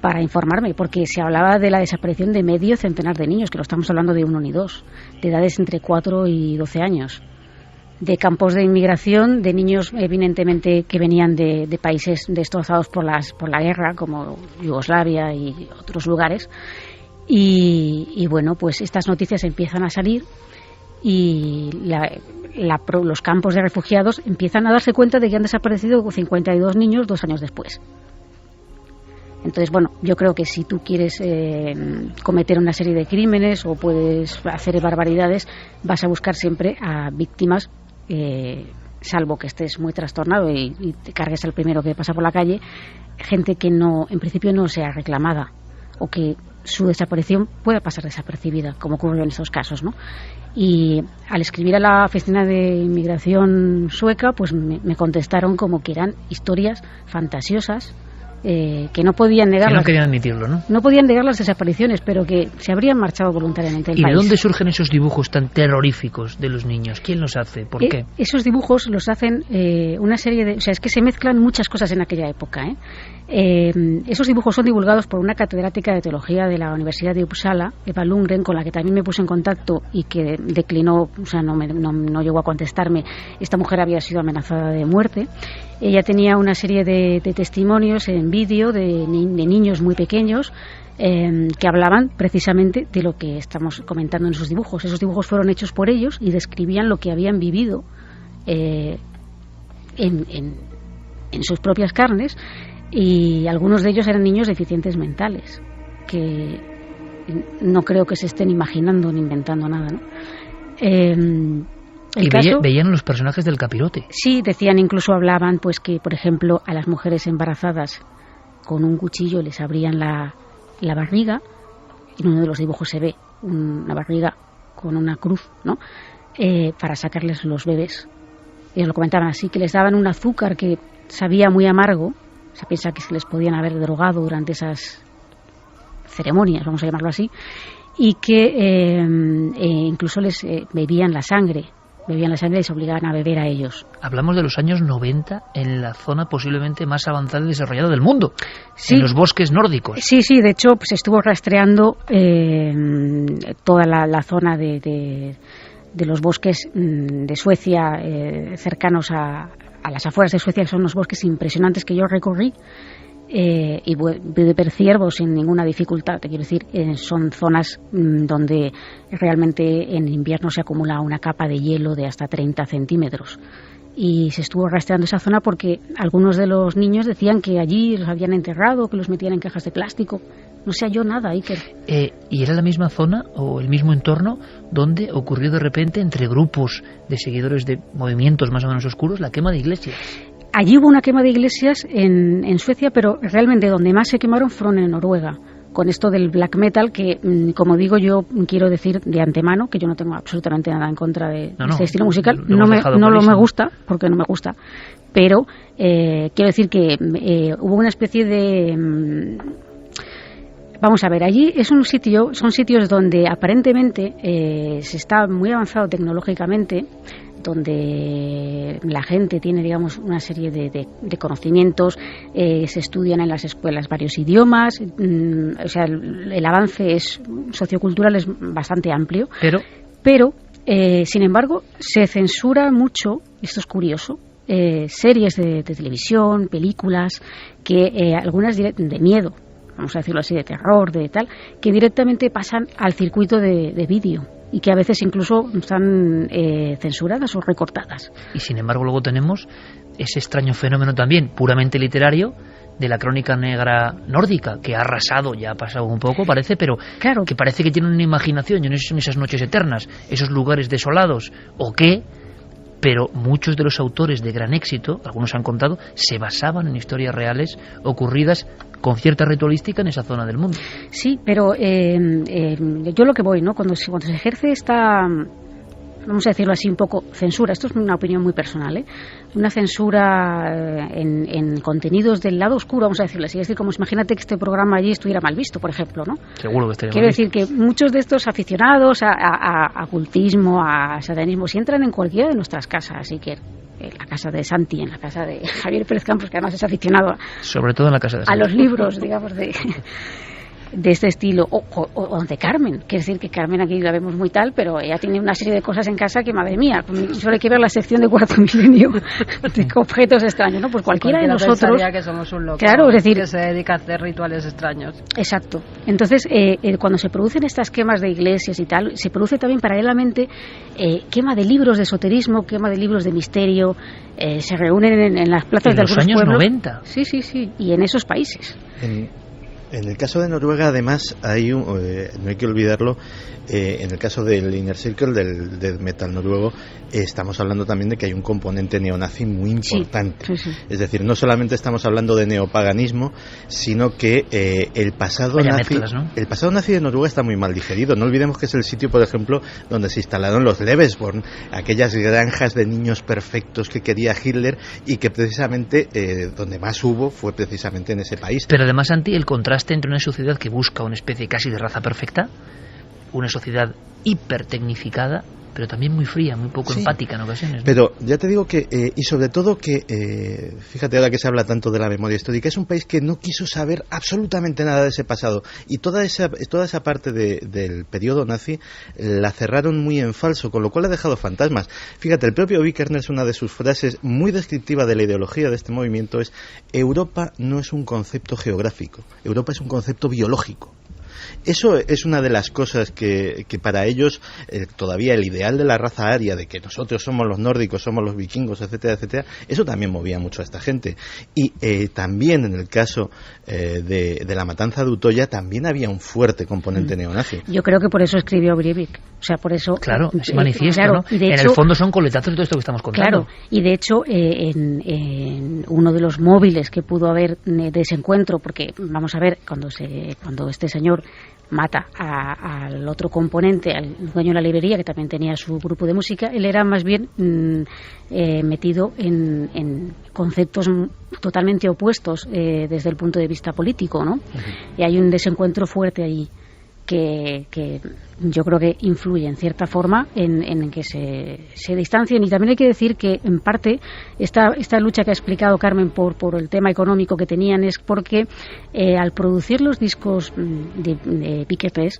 para informarme, porque se hablaba de la desaparición de medio centenar de niños, que lo estamos hablando de 1 ni 2, de edades entre 4 y 12 años, de campos de inmigración, de niños evidentemente que venían de países destrozados por la guerra, como Yugoslavia y otros lugares, y bueno, pues estas noticias empiezan a salir y los campos de refugiados empiezan a darse cuenta de que han desaparecido 52 niños 2 años después. Entonces, bueno, yo creo que si tú quieres cometer una serie de crímenes o puedes hacer barbaridades, vas a buscar siempre a víctimas, salvo que estés muy trastornado y te cargues al primero que pasa por la calle, gente que no, en principio no sea reclamada o que su desaparición pueda pasar desapercibida, como ocurrió en estos casos, ¿no? Y al escribir a la oficina de inmigración sueca, pues me contestaron como que eran historias fantasiosas, que no podían negar, que no querían admitirlo, ¿no? No podían negar las desapariciones, pero que se habrían marchado voluntariamente del país. ¿Y de dónde surgen esos dibujos tan terroríficos de los niños? ¿Quién los hace? ¿Por qué? Esos dibujos los hacen una serie de... O sea, es que se mezclan muchas cosas en aquella época, esos dibujos son divulgados por una catedrática de teología de la Universidad de Uppsala, Eva Lundgren, con la que también me puse en contacto y que declinó, o sea, no llegó a contestarme. Esta mujer había sido amenazada de muerte. Ella tenía una serie de testimonios en vídeo de niños muy pequeños que hablaban precisamente de lo que estamos comentando en esos dibujos. Esos dibujos fueron hechos por ellos y describían lo que habían vivido en sus propias carnes, y algunos de ellos eran niños deficientes mentales que no creo que se estén imaginando ni inventando nada, ¿no? Veían los personajes del capirote. Sí, decían, incluso hablaban pues que, por ejemplo, a las mujeres embarazadas con un cuchillo les abrían la barriga. En uno de los dibujos se ve una barriga con una cruz, ¿no? Para sacarles los bebés. Ellos lo comentaban así, que les daban un azúcar que sabía muy amargo. Se piensa que se les podían haber drogado durante esas ceremonias, vamos a llamarlo así, y que incluso les bebían la sangre y les obligaban a beber a ellos. Hablamos de los años 90 en la zona posiblemente más avanzada y desarrollada del mundo, sí, en los bosques nórdicos. Sí, de hecho pues estuvo rastreando toda la zona de los bosques de Suecia, cercanos a las afueras de Suecia, que son unos bosques impresionantes que yo recorrí, y pude ver ciervos sin ninguna dificultad. Te quiero decir, son zonas donde realmente en invierno se acumula una capa de hielo de hasta 30 centímetros. Y se estuvo rastreando esa zona porque algunos de los niños decían que allí los habían enterrado, que los metían en cajas de plástico. No se halló nada, Iker. ¿Y era la misma zona o el mismo entorno donde ocurrió de repente entre grupos de seguidores de movimientos más o menos oscuros la quema de iglesias? Allí hubo una quema de iglesias en Suecia, pero realmente donde más se quemaron fueron en Noruega, con esto del black metal, que, como digo, yo quiero decir de antemano que yo no tengo absolutamente nada en contra de este estilo musical. No me gusta, porque no me gusta, pero quiero decir que hubo una especie de... Vamos a ver, allí son sitios donde aparentemente se está muy avanzado tecnológicamente, donde la gente tiene, digamos, una serie de conocimientos, se estudian en las escuelas varios idiomas, o sea, el avance sociocultural es bastante amplio, pero sin embargo, se censura mucho, esto es curioso, series de televisión, películas, que algunas de miedo, vamos a decirlo así, de terror, de tal, que directamente pasan al circuito de vídeo y que a veces incluso están censuradas o recortadas. Y sin embargo luego tenemos ese extraño fenómeno también, puramente literario, de la crónica negra nórdica, que ha arrasado, ya ha pasado un poco, parece, pero claro, que parece que tiene una imaginación, y no sé si son esas noches eternas, esos lugares desolados, o qué, pero muchos de los autores de gran éxito, algunos han contado, se basaban en historias reales ocurridas con cierta ritualística en esa zona del mundo. Sí, pero yo lo que voy, ¿no? Cuando se ejerce esta, vamos a decirlo así, un poco censura, esto es una opinión muy personal, una censura en contenidos del lado oscuro, vamos a decirlo así, es decir, como imagínate que este programa allí estuviera mal visto, por ejemplo, ¿no? Seguro que estaría Quiero mal decir visto. que muchos de estos aficionados a ocultismo, a satanismo, si entran en cualquiera de nuestras casas, así que en la casa de Santi, en la casa de Javier Pérez Campos, que además es aficionado sobre todo en la casa de Santi, a los libros, digamos, de este estilo, o de Carmen, quiere decir que Carmen aquí la vemos muy tal, pero ella tiene una serie de cosas en casa que, madre mía, solo hay que ver la sección de Cuarto Milenio de objetos extraños, ¿no? Pues cualquiera de nosotros, que somos un loco, claro, es decir, que se dedica a hacer rituales extraños. Exacto. Entonces, cuando se producen estas quemas de iglesias y tal, se produce también paralelamente quema de libros de esoterismo, quema de libros de misterio, se reúnen en las plazas de algunos pueblos. En los años pueblos. 90. Sí, y en esos países. En el caso de Noruega, además, hay no hay que olvidarlo, en el caso del Inner Circle, del death metal noruego, estamos hablando también de que hay un componente neonazi muy importante. Sí. Es decir, no solamente estamos hablando de neopaganismo, sino que el pasado nazi, mezclas, ¿no? el pasado nazi de Noruega está muy mal digerido. No olvidemos que es el sitio, por ejemplo, donde se instalaron los Lebensborn, aquellas granjas de niños perfectos que quería Hitler, y que precisamente donde más hubo fue precisamente en ese país. Pero además, Santi, el contraste entre una sociedad que busca una especie casi de raza perfecta, una sociedad hipertecnificada, pero también muy fría, muy poco empática en ocasiones, ¿no? Pero ya te digo que, y sobre todo que, fíjate ahora que se habla tanto de la memoria histórica, es un país que no quiso saber absolutamente nada de ese pasado, y toda esa parte del periodo nazi la cerraron muy en falso, con lo cual ha dejado fantasmas. Fíjate, el propio Vikernes, una de sus frases muy descriptiva de la ideología de este movimiento es: Europa no es un concepto geográfico, Europa es un concepto biológico. Eso es una de las cosas que para ellos todavía el ideal de la raza aria, de que nosotros somos los nórdicos, somos los vikingos, etcétera, etcétera, eso también movía mucho a esta gente. Y también en el caso de la matanza de Utoya también había un fuerte componente neonazi. Yo creo que por eso escribió Breivik. O sea, por eso... Claro, ese manifiesto, claro, ¿no? Y de en hecho, el fondo son coletazos de todo esto que estamos contando. Claro, y de hecho en uno de los móviles que pudo haber de ese encuentro, porque vamos a ver, cuando este señor mata al otro componente, al dueño de la librería, que también tenía su grupo de música, él era más bien metido en conceptos totalmente opuestos desde el punto de vista político, ¿no? Y hay un desencuentro fuerte allí que yo creo que influye en cierta forma en que se distancien. Y también hay que decir que en parte esta lucha que ha explicado Carmen por el tema económico que tenían es porque al producir los discos de Vikernes,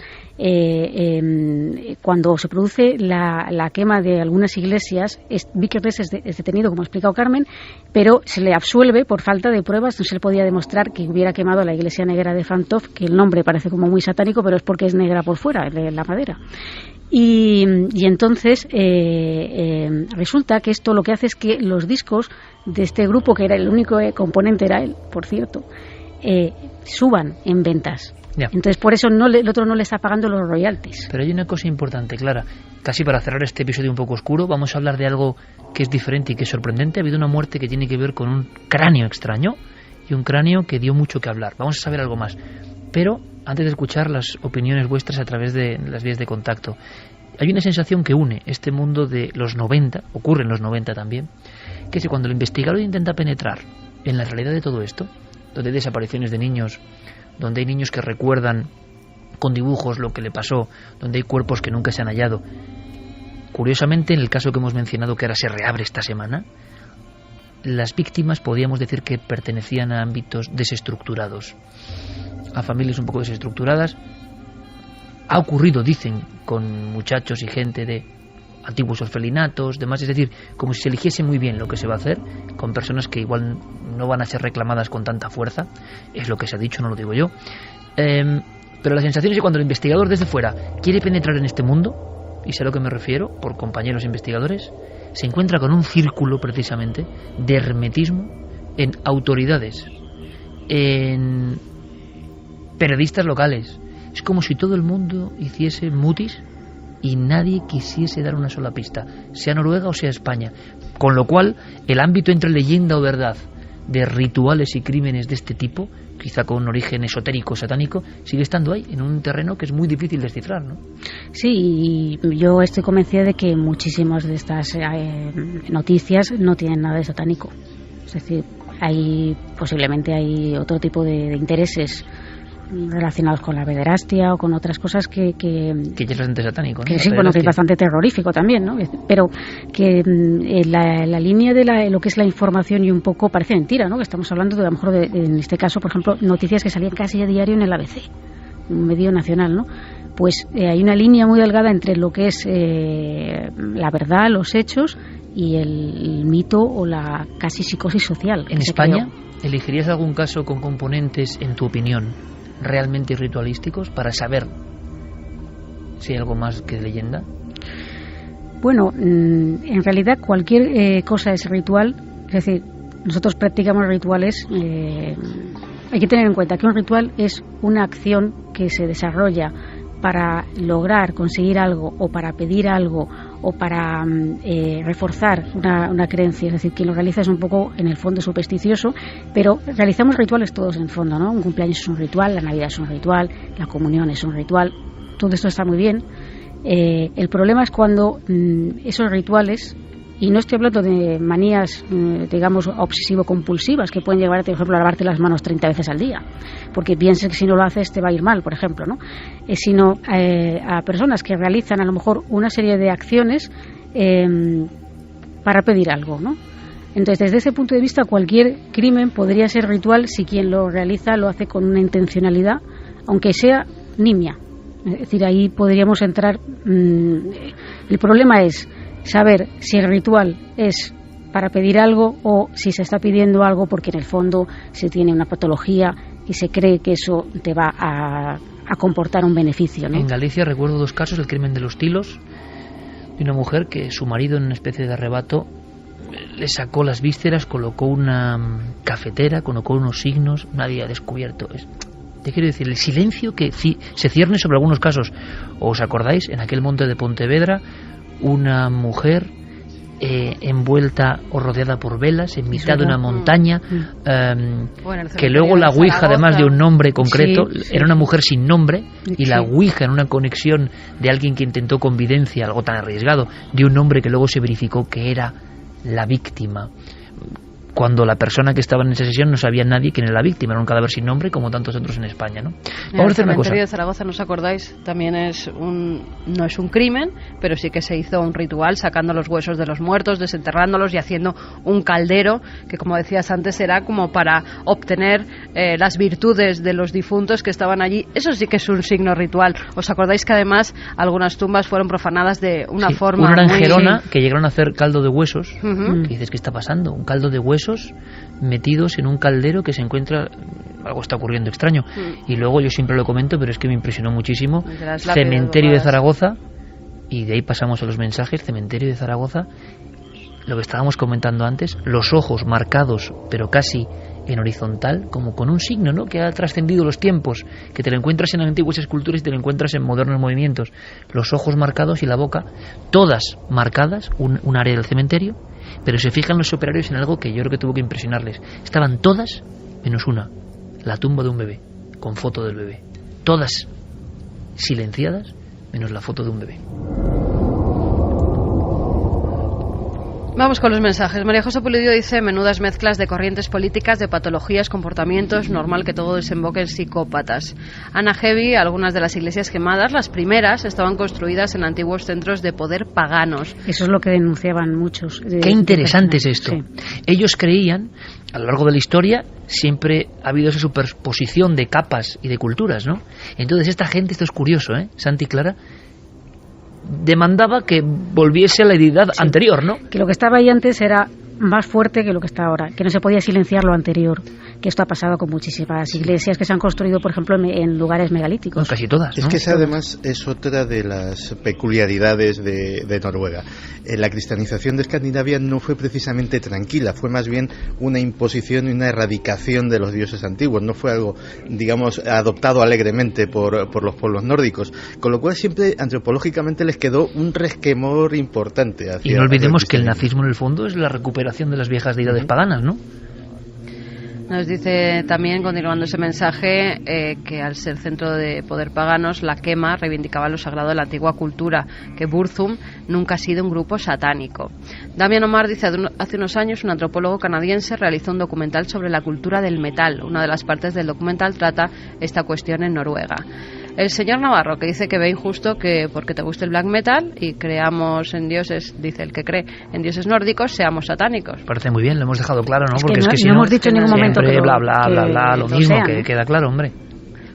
cuando se produce la quema de algunas iglesias, Vikernes es detenido, como ha explicado Carmen, pero se le absuelve por falta de pruebas. No se le podía demostrar que hubiera quemado la iglesia negra de Fantov, que el nombre parece como muy satánico, pero es porque es negra por fuera, la madera. Y entonces resulta que esto lo que hace es que los discos de este grupo, que era el único componente, era él, por cierto, suban en ventas. Ya. Entonces por eso el otro no le está pagando los royalties. Pero hay una cosa importante, Clara. Casi para cerrar este episodio un poco oscuro, vamos a hablar de algo que es diferente y que es sorprendente. Ha habido una muerte que tiene que ver con un cráneo extraño, y un cráneo que dio mucho que hablar. Vamos a saber algo más. Pero antes de escuchar las opiniones vuestras a través de las vías de contacto, hay una sensación que une este mundo de los 90, ocurre en los 90 también, que es que cuando el investigador intenta penetrar en la realidad de todo esto, donde hay desapariciones de niños, donde hay niños que recuerdan con dibujos lo que le pasó, donde hay cuerpos que nunca se han hallado, curiosamente, en el caso que hemos mencionado, que ahora se reabre esta semana, las víctimas podríamos decir que pertenecían a ámbitos desestructurados, a familias un poco desestructuradas. Ha ocurrido, dicen, con muchachos y gente de antiguos orfelinatos, demás, es decir, como si se eligiese muy bien lo que se va a hacer con personas que igual no van a ser reclamadas con tanta fuerza, es lo que se ha dicho, no lo digo yo. Pero la sensación es que cuando el investigador desde fuera quiere penetrar en este mundo, y sé a lo que me refiero, por compañeros investigadores, se encuentra con un círculo precisamente de hermetismo en autoridades, en periodistas locales. Es como si todo el mundo hiciese mutis y nadie quisiese dar una sola pista, sea Noruega o sea España. Con lo cual, el ámbito entre leyenda o verdad de rituales y crímenes de este tipo, quizá con un origen esotérico, satánico, sigue estando ahí, en un terreno que es muy difícil descifrar, ¿no? Sí, y yo estoy convencida de que muchísimas de estas noticias no tienen nada de satánico. Es decir, posiblemente hay otro tipo de intereses relacionados con la pederastia o con otras cosas que ya es bastante satánico, ¿no? Que sí, bueno, que es bastante terrorífico también, ¿no? Pero que la línea de lo que es la información y un poco parece mentira, ¿no? Que estamos hablando de, a lo mejor, en este caso, por ejemplo, noticias que salían casi a diario en el ABC, un medio nacional, ¿no? Pues hay una línea muy delgada entre lo que es la verdad, los hechos y el mito o la casi psicosis social. En España, ¿elegirías algún caso con componentes, en tu opinión, realmente ritualísticos para saber si hay algo más que leyenda? Bueno, en realidad cualquier cosa es ritual, es decir, nosotros practicamos rituales. Hay que tener en cuenta que un ritual es una acción que se desarrolla para lograr conseguir algo o para pedir algo o para reforzar una creencia. Es decir, quien lo realiza es un poco, en el fondo, supersticioso, pero realizamos rituales todos en el fondo, ¿no? Un cumpleaños es un ritual, la Navidad es un ritual, la comunión es un ritual, todo esto está muy bien. El problema es cuando esos rituales, y no estoy hablando de manías, digamos, obsesivo-compulsivas, que pueden llevar, por ejemplo, a lavarte las manos 30 veces al día, porque piensas que si no lo haces te va a ir mal, por ejemplo, ¿no? Sino a personas que realizan a lo mejor una serie de acciones para pedir algo, ¿no? Entonces, desde ese punto de vista, cualquier crimen podría ser ritual si quien lo realiza lo hace con una intencionalidad, aunque sea nimia. Es decir, ahí podríamos entrar. El problema es saber si el ritual es para pedir algo o si se está pidiendo algo porque en el fondo se tiene una patología y se cree que eso te va a comportar un beneficio, ¿no? En Galicia recuerdo 2 casos: el crimen de los tilos, de una mujer que su marido, en una especie de arrebato, le sacó las vísceras, colocó una cafetera, colocó unos signos, nadie ha descubierto. Te quiero decir, el silencio que se cierne sobre algunos casos. ¿Os acordáis? En aquel monte de Pontevedra, una mujer envuelta o rodeada por velas en mitad de una montaña, que luego la ouija, además de un nombre concreto, era una mujer sin nombre, y la ouija, en una conexión de alguien que intentó convidencia, algo tan arriesgado, de un nombre que luego se verificó que era la víctima, cuando la persona que estaba en esa sesión no sabía nadie quién era la víctima, era un cadáver sin nombre, como tantos otros en España, ¿no? Vamos a hacer una cosa. El cementerio de Zaragoza, ¿no os acordáis? También no es un crimen, pero sí que se hizo un ritual sacando los huesos de los muertos, desenterrándolos y haciendo un caldero que, como decías antes, era como para obtener las virtudes de los difuntos que estaban allí. Eso sí que es un signo ritual. ¿Os acordáis que además algunas tumbas fueron profanadas de una forma una era en Gerona, que llegaron a hacer caldo de huesos, que dices, ¿qué está pasando? Un caldo de huesos metidos en un caldero que se encuentra, algo está ocurriendo extraño. Y luego, yo siempre lo comento, pero es que me impresionó muchísimo, cementerio de Zaragoza, y de ahí pasamos a los mensajes. Cementerio de Zaragoza, lo que estábamos comentando antes, los ojos marcados pero casi en horizontal, como con un signo, ¿no?, que ha trascendido los tiempos, que te lo encuentras en antiguas esculturas y te lo encuentras en modernos movimientos. Los ojos marcados y la boca, todas marcadas, un área del cementerio. Pero se fijan los operarios en algo que yo creo que tuvo que impresionarles. Estaban todas menos una, la tumba de un bebé, con foto del bebé. Todas silenciadas menos la foto de un bebé. Vamos con los mensajes. María José Pulido dice: menudas mezclas de corrientes políticas, de patologías, comportamientos, normal que todo desemboque en psicópatas. Ana Heavy: algunas de las iglesias quemadas, las primeras, estaban construidas en antiguos centros de poder paganos. Eso es lo que denunciaban muchos. Qué interesante es esto. Sí. Ellos creían, a lo largo de la historia, siempre ha habido esa superposición de capas y de culturas, ¿no? Entonces esta gente, esto es curioso, Santi y Clara, demandaba que volviese a la deidad anterior, ¿no? Que lo que estaba ahí antes era más fuerte que lo que está ahora, que no se podía silenciar lo anterior, que esto ha pasado con muchísimas iglesias que se han construido, por ejemplo, en lugares megalíticos. No, casi todas, ¿no? Es que esa además es otra de las peculiaridades de Noruega. La cristianización de Escandinavia no fue precisamente tranquila, fue más bien una imposición y una erradicación de los dioses antiguos, no fue algo, digamos, adoptado alegremente por los pueblos nórdicos, con lo cual siempre antropológicamente les quedó un resquemor importante hacia, y no olvidemos que el nazismo en el fondo es la recuperación de las viejas deidades paganas, ¿no? Nos dice también, continuando ese mensaje, que al ser centro de poder paganos, la quema reivindicaba lo sagrado de la antigua cultura, que Burzum nunca ha sido un grupo satánico. Damian Omar dice, hace unos años un antropólogo canadiense realizó un documental sobre la cultura del metal. Una de las partes del documental trata esta cuestión en Noruega. El señor Navarro, que dice que ve injusto que porque te guste el black metal y creamos en dioses, dice el que cree en dioses nórdicos, seamos satánicos. Parece muy bien, lo hemos dejado claro, ¿no? Porque es que si no hemos dicho en ningún momento que bla, lo mismo, que queda claro, hombre.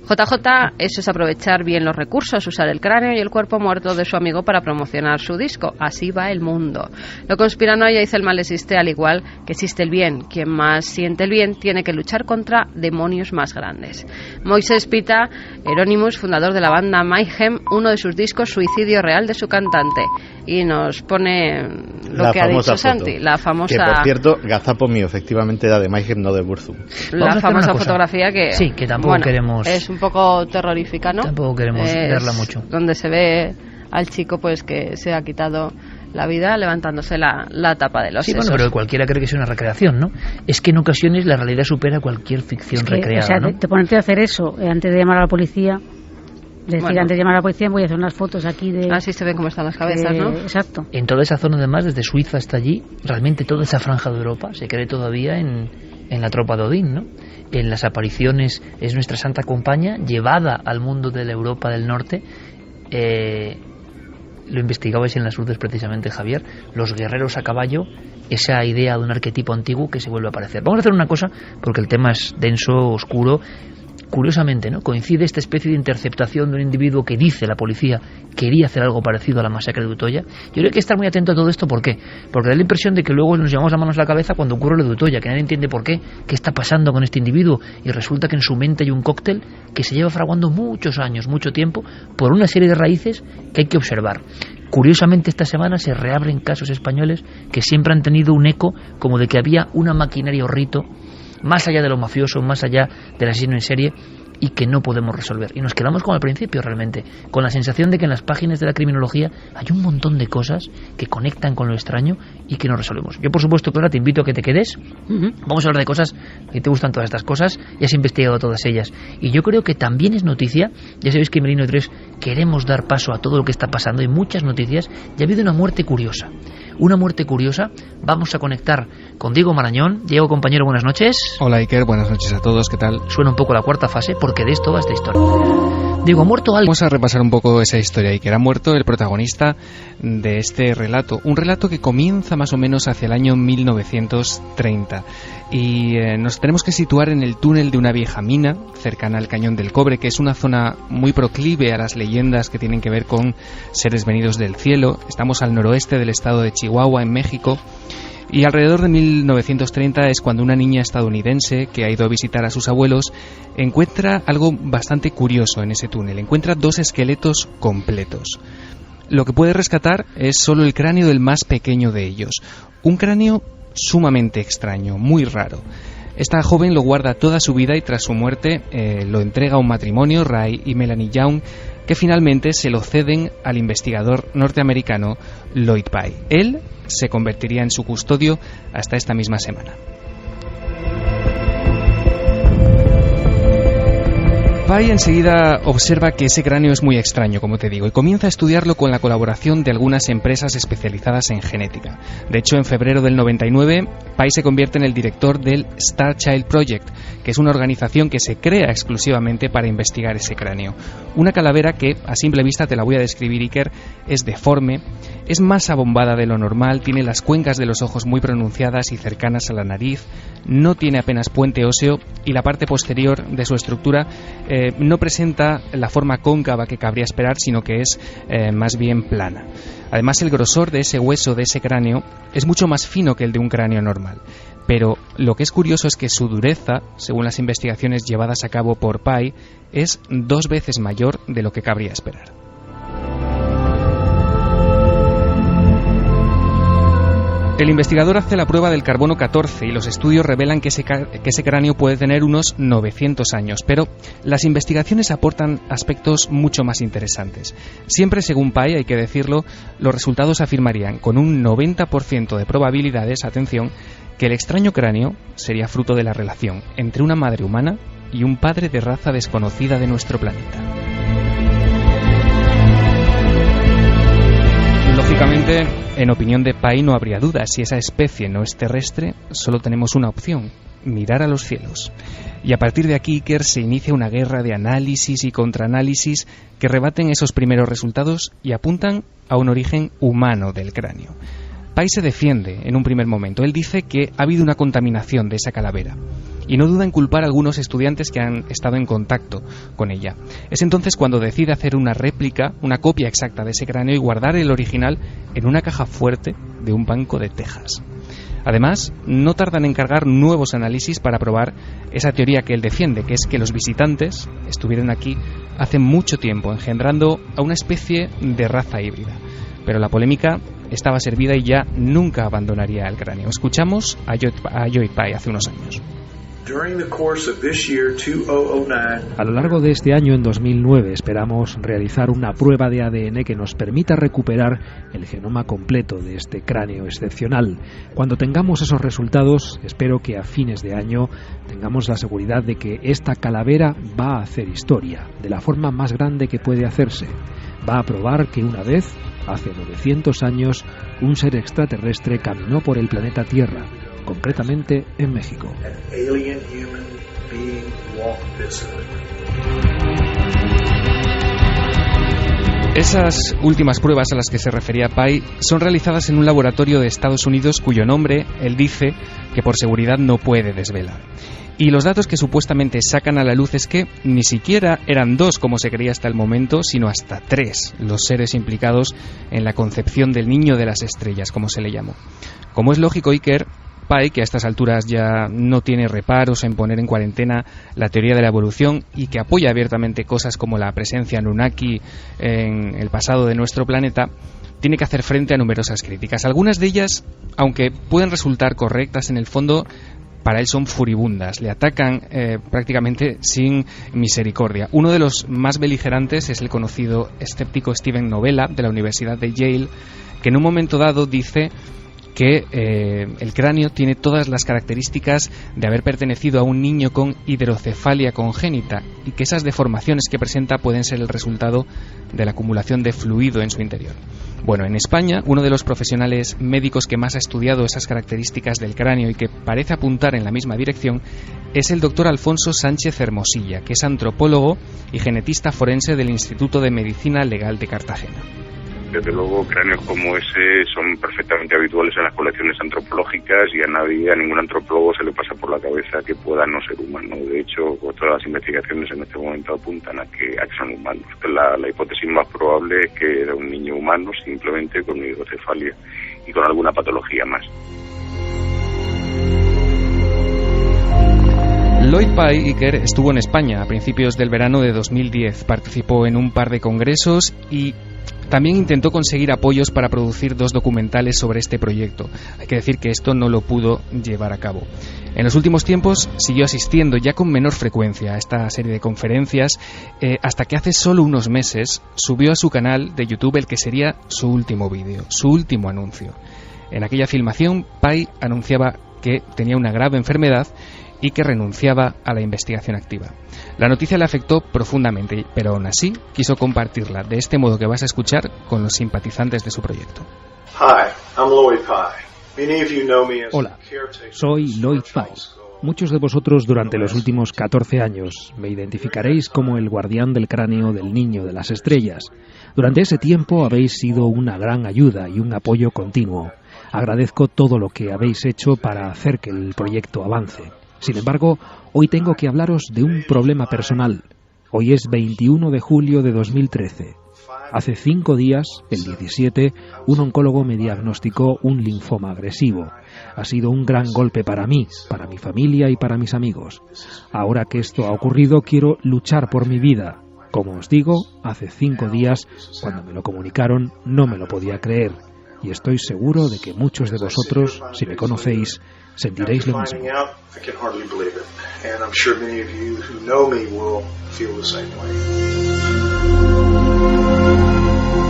JJ, eso es aprovechar bien los recursos, usar el cráneo y el cuerpo muerto de su amigo para promocionar su disco. Así va el mundo. Lo conspiranoia dice el mal existe al igual que existe el bien. Quien más siente el bien tiene que luchar contra demonios más grandes. Moisés Pita, Euronymous, fundador de la banda Mayhem, uno de sus discos, Suicidio Real de su cantante. Y nos pone lo que ha dicho Santi, la famosa... Que, por cierto, gazapo mío, efectivamente era de Mayhem, no de Burzum. La famosa fotografía que... Sí, que tampoco queremos... Es un poco terrorífica, ¿no? Tampoco queremos verla mucho. Donde se ve al chico pues que se ha quitado la vida levantándose la tapa de los sesos. Sí, bueno, pero cualquiera cree que es una recreación, ¿no? Es que en ocasiones la realidad supera cualquier ficción recreada, o sea, ¿no? te ponerte a hacer eso antes de llamar a la policía... antes de llamar a la policía voy a hacer unas fotos aquí de... Así se ven cómo están las cabezas, ¿no? Exacto. En toda esa zona, además, desde Suiza hasta allí, realmente toda esa franja de Europa se cree todavía en la tropa de Odín, ¿no? En las apariciones es nuestra santa compañía llevada al mundo de la Europa del Norte. Lo investigabais en las Lourdes precisamente, Javier, los guerreros a caballo, esa idea de un arquetipo antiguo que se vuelve a aparecer. Vamos a hacer una cosa, porque el tema es denso, oscuro. Curiosamente, ¿no? Coincide esta especie de interceptación de un individuo que dice la policía quería hacer algo parecido a la masacre de Utoya. Yo creo que hay que estar muy atento a todo esto. ¿Por qué? Porque da la impresión de que luego nos llevamos las manos a la cabeza cuando ocurre lo de Utoya, que nadie entiende por qué está pasando con este individuo, y resulta que en su mente hay un cóctel que se lleva fraguando muchos años, mucho tiempo, por una serie de raíces que hay que observar. Curiosamente, esta semana se reabren casos españoles que siempre han tenido un eco como de que había una maquinaria o rito más allá de lo mafioso, más allá del asesino en serie, y que no podemos resolver. Y nos quedamos como al principio, realmente, con la sensación de que en las páginas de la criminología hay un montón de cosas que conectan con lo extraño y que no resolvemos. Yo, por supuesto, Clara, te invito a que te quedes. Vamos a hablar de cosas que te gustan, todas estas cosas, y has investigado todas ellas. Y yo creo que también es noticia, ya sabéis que en Merino 3 queremos dar paso a todo lo que está pasando, hay muchas noticias, y ha habido una muerte curiosa. Una muerte curiosa. Vamos a conectar con Diego Marañón. Diego, compañero, buenas noches. Hola, Iker, buenas noches a todos, ¿qué tal? Suena un poco la cuarta fase, porque de esto va esta historia. Diego, ¿ha muerto alguien? Vamos a repasar un poco esa historia, Iker. Ha muerto el protagonista de este relato. Un relato que comienza más o menos hacia el año 1930. Y nos tenemos que situar en el túnel de una vieja mina, cercana al Cañón del Cobre, que es una zona muy proclive a las leyendas que tienen que ver con seres venidos del cielo. Estamos al noroeste del estado de Chihuahua, en México. Y alrededor de 1930 es cuando una niña estadounidense que ha ido a visitar a sus abuelos encuentra algo bastante curioso en ese túnel. Encuentra 2 esqueletos completos. Lo que puede rescatar es solo el cráneo del más pequeño de ellos. Un cráneo sumamente extraño, muy raro. Esta joven lo guarda toda su vida y tras su muerte lo entrega a un matrimonio, Ray y Melanie Young, que finalmente se lo ceden al investigador norteamericano Lloyd Pye. Él se convertiría en su custodio hasta esta misma semana. Pye enseguida observa que ese cráneo es muy extraño, como te digo, y comienza a estudiarlo con la colaboración de algunas empresas especializadas en genética. De hecho, en febrero del 99, Pye se convierte en el director del Star Child Project, que es una organización que se crea exclusivamente para investigar ese cráneo. Una calavera que, a simple vista, te la voy a describir, Iker, es deforme, es más abombada de lo normal, tiene las cuencas de los ojos muy pronunciadas y cercanas a la nariz, no tiene apenas puente óseo y la parte posterior de su estructura no presenta la forma cóncava que cabría esperar, sino que es más bien plana. Además, el grosor de ese hueso, de ese cráneo, es mucho más fino que el de un cráneo normal. Pero lo que es curioso es que su dureza, según las investigaciones llevadas a cabo por Pye, es 2 veces mayor de lo que cabría esperar. El investigador hace la prueba del carbono 14 y los estudios revelan que ese cráneo puede tener unos 900 años, pero las investigaciones aportan aspectos mucho más interesantes. Siempre, según Pye, hay que decirlo, los resultados afirmarían con un 90% de probabilidades, atención, que el extraño cráneo sería fruto de la relación entre una madre humana y un padre de raza desconocida de nuestro planeta. Lógicamente, en opinión de Pye, no habría duda. Si esa especie no es terrestre, solo tenemos una opción: mirar a los cielos. Y a partir de aquí, Iker, se inicia una guerra de análisis y contraanálisis que rebaten esos primeros resultados y apuntan a un origen humano del cráneo. Pye se defiende en un primer momento. Él dice que ha habido una contaminación de esa calavera y no duda en culpar a algunos estudiantes que han estado en contacto con ella. Es entonces cuando decide hacer una réplica, una copia exacta de ese cráneo y guardar el original en una caja fuerte de un banco de Texas. Además, no tardan en cargar nuevos análisis para probar esa teoría que él defiende, que es que los visitantes estuvieron aquí hace mucho tiempo, engendrando a una especie de raza híbrida. Pero la polémica estaba servida y ya nunca abandonaría el cráneo. Escuchamos a Joy Pye hace unos años. A lo largo de este año, en 2009, esperamos realizar una prueba de ADN que nos permita recuperar el genoma completo de este cráneo excepcional. Cuando tengamos esos resultados, espero que a fines de año tengamos la seguridad de que esta calavera va a hacer historia, de la forma más grande que puede hacerse. Va a probar que una vez, hace 900 años, un ser extraterrestre caminó por el planeta Tierra, concretamente en México. Esas últimas pruebas a las que se refería Pye son realizadas en un laboratorio de Estados Unidos cuyo nombre él dice que por seguridad no puede desvelar. Y los datos que supuestamente sacan a la luz es que ni siquiera eran 2, como se creía hasta el momento, sino hasta 3 los seres implicados en la concepción del niño de las estrellas, como se le llamó. Como es lógico, Iker, Pye, que a estas alturas ya no tiene reparos en poner en cuarentena la teoría de la evolución y que apoya abiertamente cosas como la presencia Anunnaki en el pasado de nuestro planeta, tiene que hacer frente a numerosas críticas. Algunas de ellas, aunque pueden resultar correctas en el fondo, para él son furibundas, le atacan prácticamente sin misericordia. Uno de los más beligerantes es el conocido escéptico Steven Novella, de la Universidad de Yale, que en un momento dado dice que el cráneo tiene todas las características de haber pertenecido a un niño con hidrocefalia congénita y que esas deformaciones que presenta pueden ser el resultado de la acumulación de fluido en su interior. Bueno, en España, uno de los profesionales médicos que más ha estudiado esas características del cráneo y que parece apuntar en la misma dirección es el doctor Alfonso Sánchez Hermosilla, que es antropólogo y genetista forense del Instituto de Medicina Legal de Cartagena. Desde luego, cráneos como ese son perfectamente habituales en las colecciones antropológicas y a ningún antropólogo se le pasa por la cabeza que pueda no ser humano. De hecho, todas las investigaciones en este momento apuntan a que son humanos. La hipótesis más probable es que era un niño humano simplemente con hidrocefalia y con alguna patología más. Lloyd Pye, Iker, estuvo en España a principios del verano de 2010. Participó en un par de congresos y también intentó conseguir apoyos para producir 2 documentales sobre este proyecto. Hay que decir que esto no lo pudo llevar a cabo. En los últimos tiempos siguió asistiendo ya con menor frecuencia a esta serie de conferencias, hasta que hace solo unos meses subió a su canal de YouTube el que sería su último vídeo, su último anuncio. En aquella filmación, Pye anunciaba que tenía una grave enfermedad y que renunciaba a la investigación activa. La noticia le afectó profundamente, pero aún así quiso compartirla de este modo que vas a escuchar con los simpatizantes de su proyecto. Hola, soy Lloyd Pye. Muchos de vosotros durante los últimos 14 años me identificaréis como el guardián del cráneo del niño de las estrellas. Durante ese tiempo habéis sido una gran ayuda y un apoyo continuo. Agradezco todo lo que habéis hecho para hacer que el proyecto avance. Sin embargo, hoy tengo que hablaros de un problema personal. Hoy es 21 de julio de 2013. Hace 5 días, el 17, un oncólogo me diagnosticó un linfoma agresivo. Ha sido un gran golpe para mí, para mi familia y para mis amigos. Ahora que esto ha ocurrido, quiero luchar por mi vida. Como os digo, hace 5 días, cuando me lo comunicaron, no me lo podía creer. Y estoy seguro de que muchos de vosotros, si me conocéis, sentiréis lo mismo.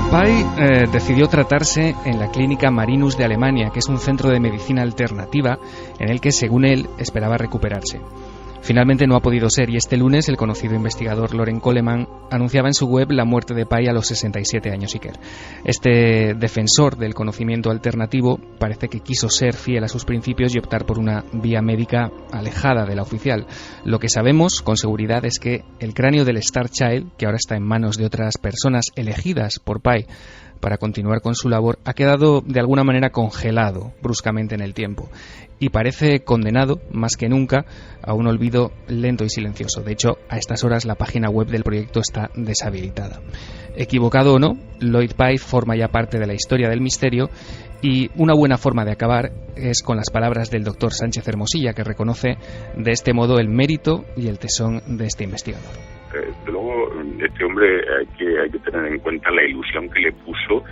Pai decidió tratarse en la clínica Marinus de Alemania, que es un centro de medicina alternativa en el que, según él, esperaba recuperarse. Finalmente no ha podido ser, y este lunes el conocido investigador Loren Coleman anunciaba en su web la muerte de Pai a los 67 años Iker. Este defensor del conocimiento alternativo parece que quiso ser fiel a sus principios y optar por una vía médica alejada de la oficial. Lo que sabemos con seguridad es que el cráneo del Star Child, que ahora está en manos de otras personas elegidas por Pai para continuar con su labor, ha quedado de alguna manera congelado bruscamente en el tiempo y parece condenado más que nunca a un olvido lento y silencioso. De hecho, a estas horas la página web del proyecto está deshabilitada. Equivocado o no, Lloyd Pai forma ya parte de la historia del misterio, y una buena forma de acabar es con las palabras del doctor Sánchez Hermosilla, que reconoce de este modo el mérito y el tesón de este investigador. Desde luego, este hombre hay que tener en cuenta la ilusión que le puso,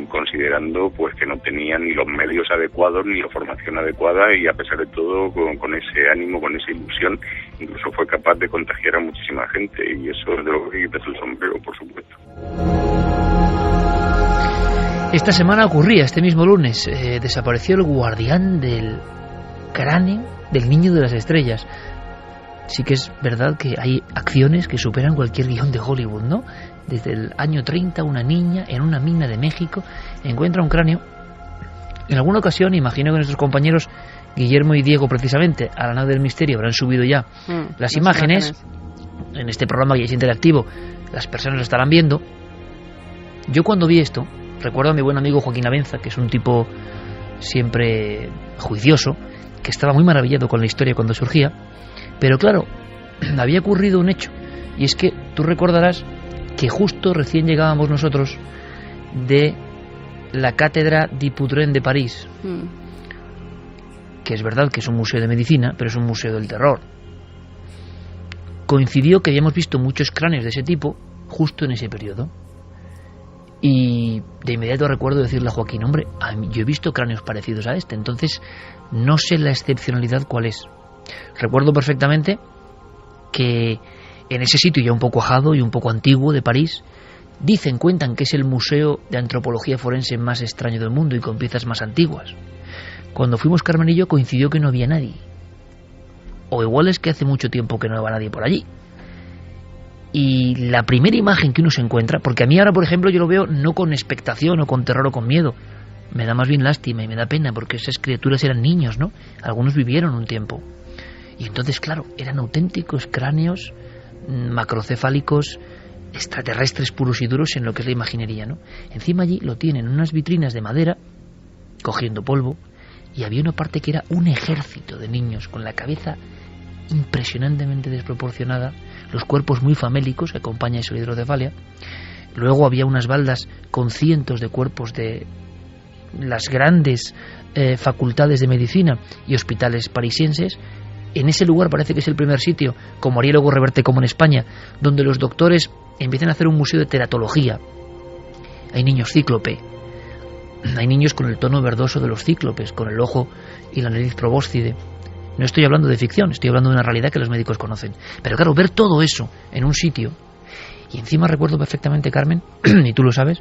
considerando pues que no tenía ni los medios adecuados ni la formación adecuada, y a pesar de todo con ese ánimo, con esa ilusión, incluso fue capaz de contagiar a muchísima gente, y eso es de lo que quita el sombrero, por supuesto. Esta semana ocurría, este mismo lunes, desapareció el guardián del cráneo del niño de las estrellas. Sí que es verdad que hay acciones que superan cualquier guión de Hollywood, ¿no? Desde el año 30, una niña en una mina de México encuentra un cráneo. En alguna ocasión, imagino que nuestros compañeros Guillermo y Diego, precisamente, a la nave del misterio, habrán subido ya las imágenes. En este programa que es interactivo, las personas lo estarán viendo. Yo cuando vi esto, recuerdo a mi buen amigo Joaquín Abenza, que es un tipo siempre juicioso, que estaba muy maravillado con la historia cuando surgía. Pero claro, había ocurrido un hecho, y es que tú recordarás que justo recién llegábamos nosotros de la Cátedra Dupuytren de París, que es verdad que es un museo de medicina, pero es un museo del terror. Coincidió que habíamos visto muchos cráneos de ese tipo justo en ese periodo, y de inmediato recuerdo decirle a Joaquín, hombre, yo he visto cráneos parecidos a este, entonces no sé la excepcionalidad cuál es. Recuerdo perfectamente que en ese sitio ya un poco ajado y un poco antiguo de París, cuentan que es el museo de antropología forense más extraño del mundo y con piezas más antiguas. Cuando fuimos Carmen y yo coincidió que no había nadie, o igual es que hace mucho tiempo que no va nadie por allí. Y la primera imagen que uno se encuentra, porque a mí ahora por ejemplo yo lo veo no con expectación o con terror o con miedo, me da más bien lástima y me da pena, porque esas criaturas eran niños, ¿no? Algunos vivieron un tiempo. Y entonces, claro, eran auténticos cráneos macrocefálicos, extraterrestres puros y duros en lo que es la imaginería, ¿no? Encima allí lo tienen en unas vitrinas de madera, cogiendo polvo, y había una parte que era un ejército de niños con la cabeza impresionantemente desproporcionada, los cuerpos muy famélicos que acompaña eso la hidrocefalia. Luego había unas baldas con cientos de cuerpos de las grandes facultades de medicina y hospitales parisienses. En ese lugar parece que es el primer sitio, como haría luego Reverte como en España, donde los doctores empiezan a hacer un museo de teratología. Hay niños cíclope, hay niños con el tono verdoso de los cíclopes, con el ojo y la nariz probóscide. No estoy hablando de ficción, estoy hablando de una realidad que los médicos conocen. Pero claro, ver todo eso en un sitio, y encima recuerdo perfectamente, Carmen, y tú lo sabes,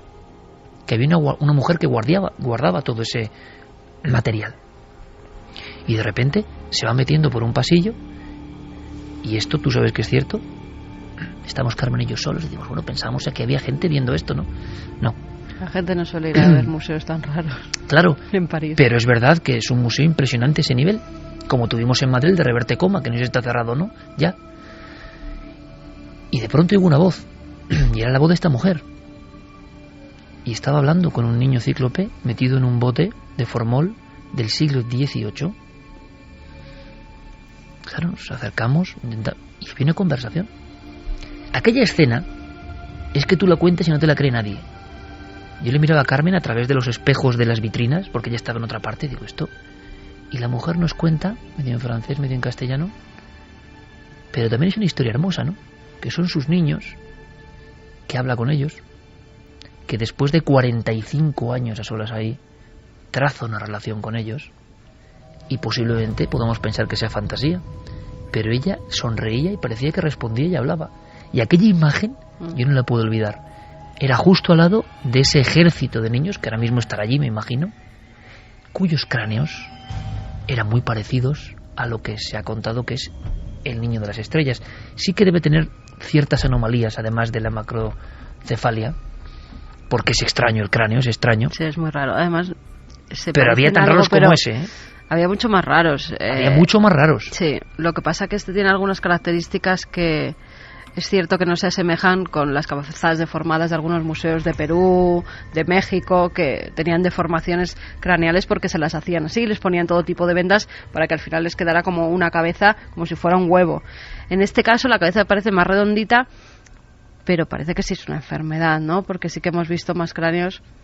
que había una mujer que guardaba todo ese material. Y de repente se va metiendo por un pasillo, y esto tú sabes que es cierto. Estamos Carmen y yo solos y decimos, bueno, pensamos que había gente viendo esto, ¿no? No. La gente no suele ir a ver museos tan raros. Claro, en París. Pero es verdad que es un museo impresionante ese nivel, como tuvimos en Madrid de Reverte Coma, que no sé si está cerrado o no, ya. Y de pronto oigo una voz, y era la voz de esta mujer. Y estaba hablando con un niño cíclope metido en un bote de formol del siglo XVIII. Claro, nos acercamos y había una conversación. aquella escena es que tú la cuentas y no te la cree nadie. Yo le miraba a Carmen a través de los espejos de las vitrinas, porque ella estaba en otra parte, digo esto. Y la mujer nos cuenta, medio en francés, medio en castellano, pero también es una historia hermosa, ¿no? Que son sus niños, que habla con ellos, que después de 45 años a solas ahí, traza una relación con ellos, y posiblemente podamos pensar que sea fantasía, pero ella sonreía y parecía que respondía y hablaba. Y aquella imagen, yo no la puedo olvidar. Era justo al lado de ese ejército de niños, que ahora mismo estará allí, me imagino, cuyos cráneos eran muy parecidos a lo que se ha contado que es el niño de las estrellas. Sí que debe tener ciertas anomalías, además de la macrocefalia, porque es extraño el cráneo, es extraño. Sí, es muy raro. Además, pero había tan raros como ese, ¿eh? Había mucho más raros. Había mucho más raros. Sí, lo que pasa es que este tiene algunas características que es cierto que no se asemejan con las cabezadas deformadas de algunos museos de Perú, de México, que tenían deformaciones craneales porque se las hacían así, les ponían todo tipo de vendas para que al final les quedara como una cabeza, como si fuera un huevo. En este caso la cabeza parece más redondita, pero parece que sí es una enfermedad, ¿no? Porque sí que hemos visto más cráneos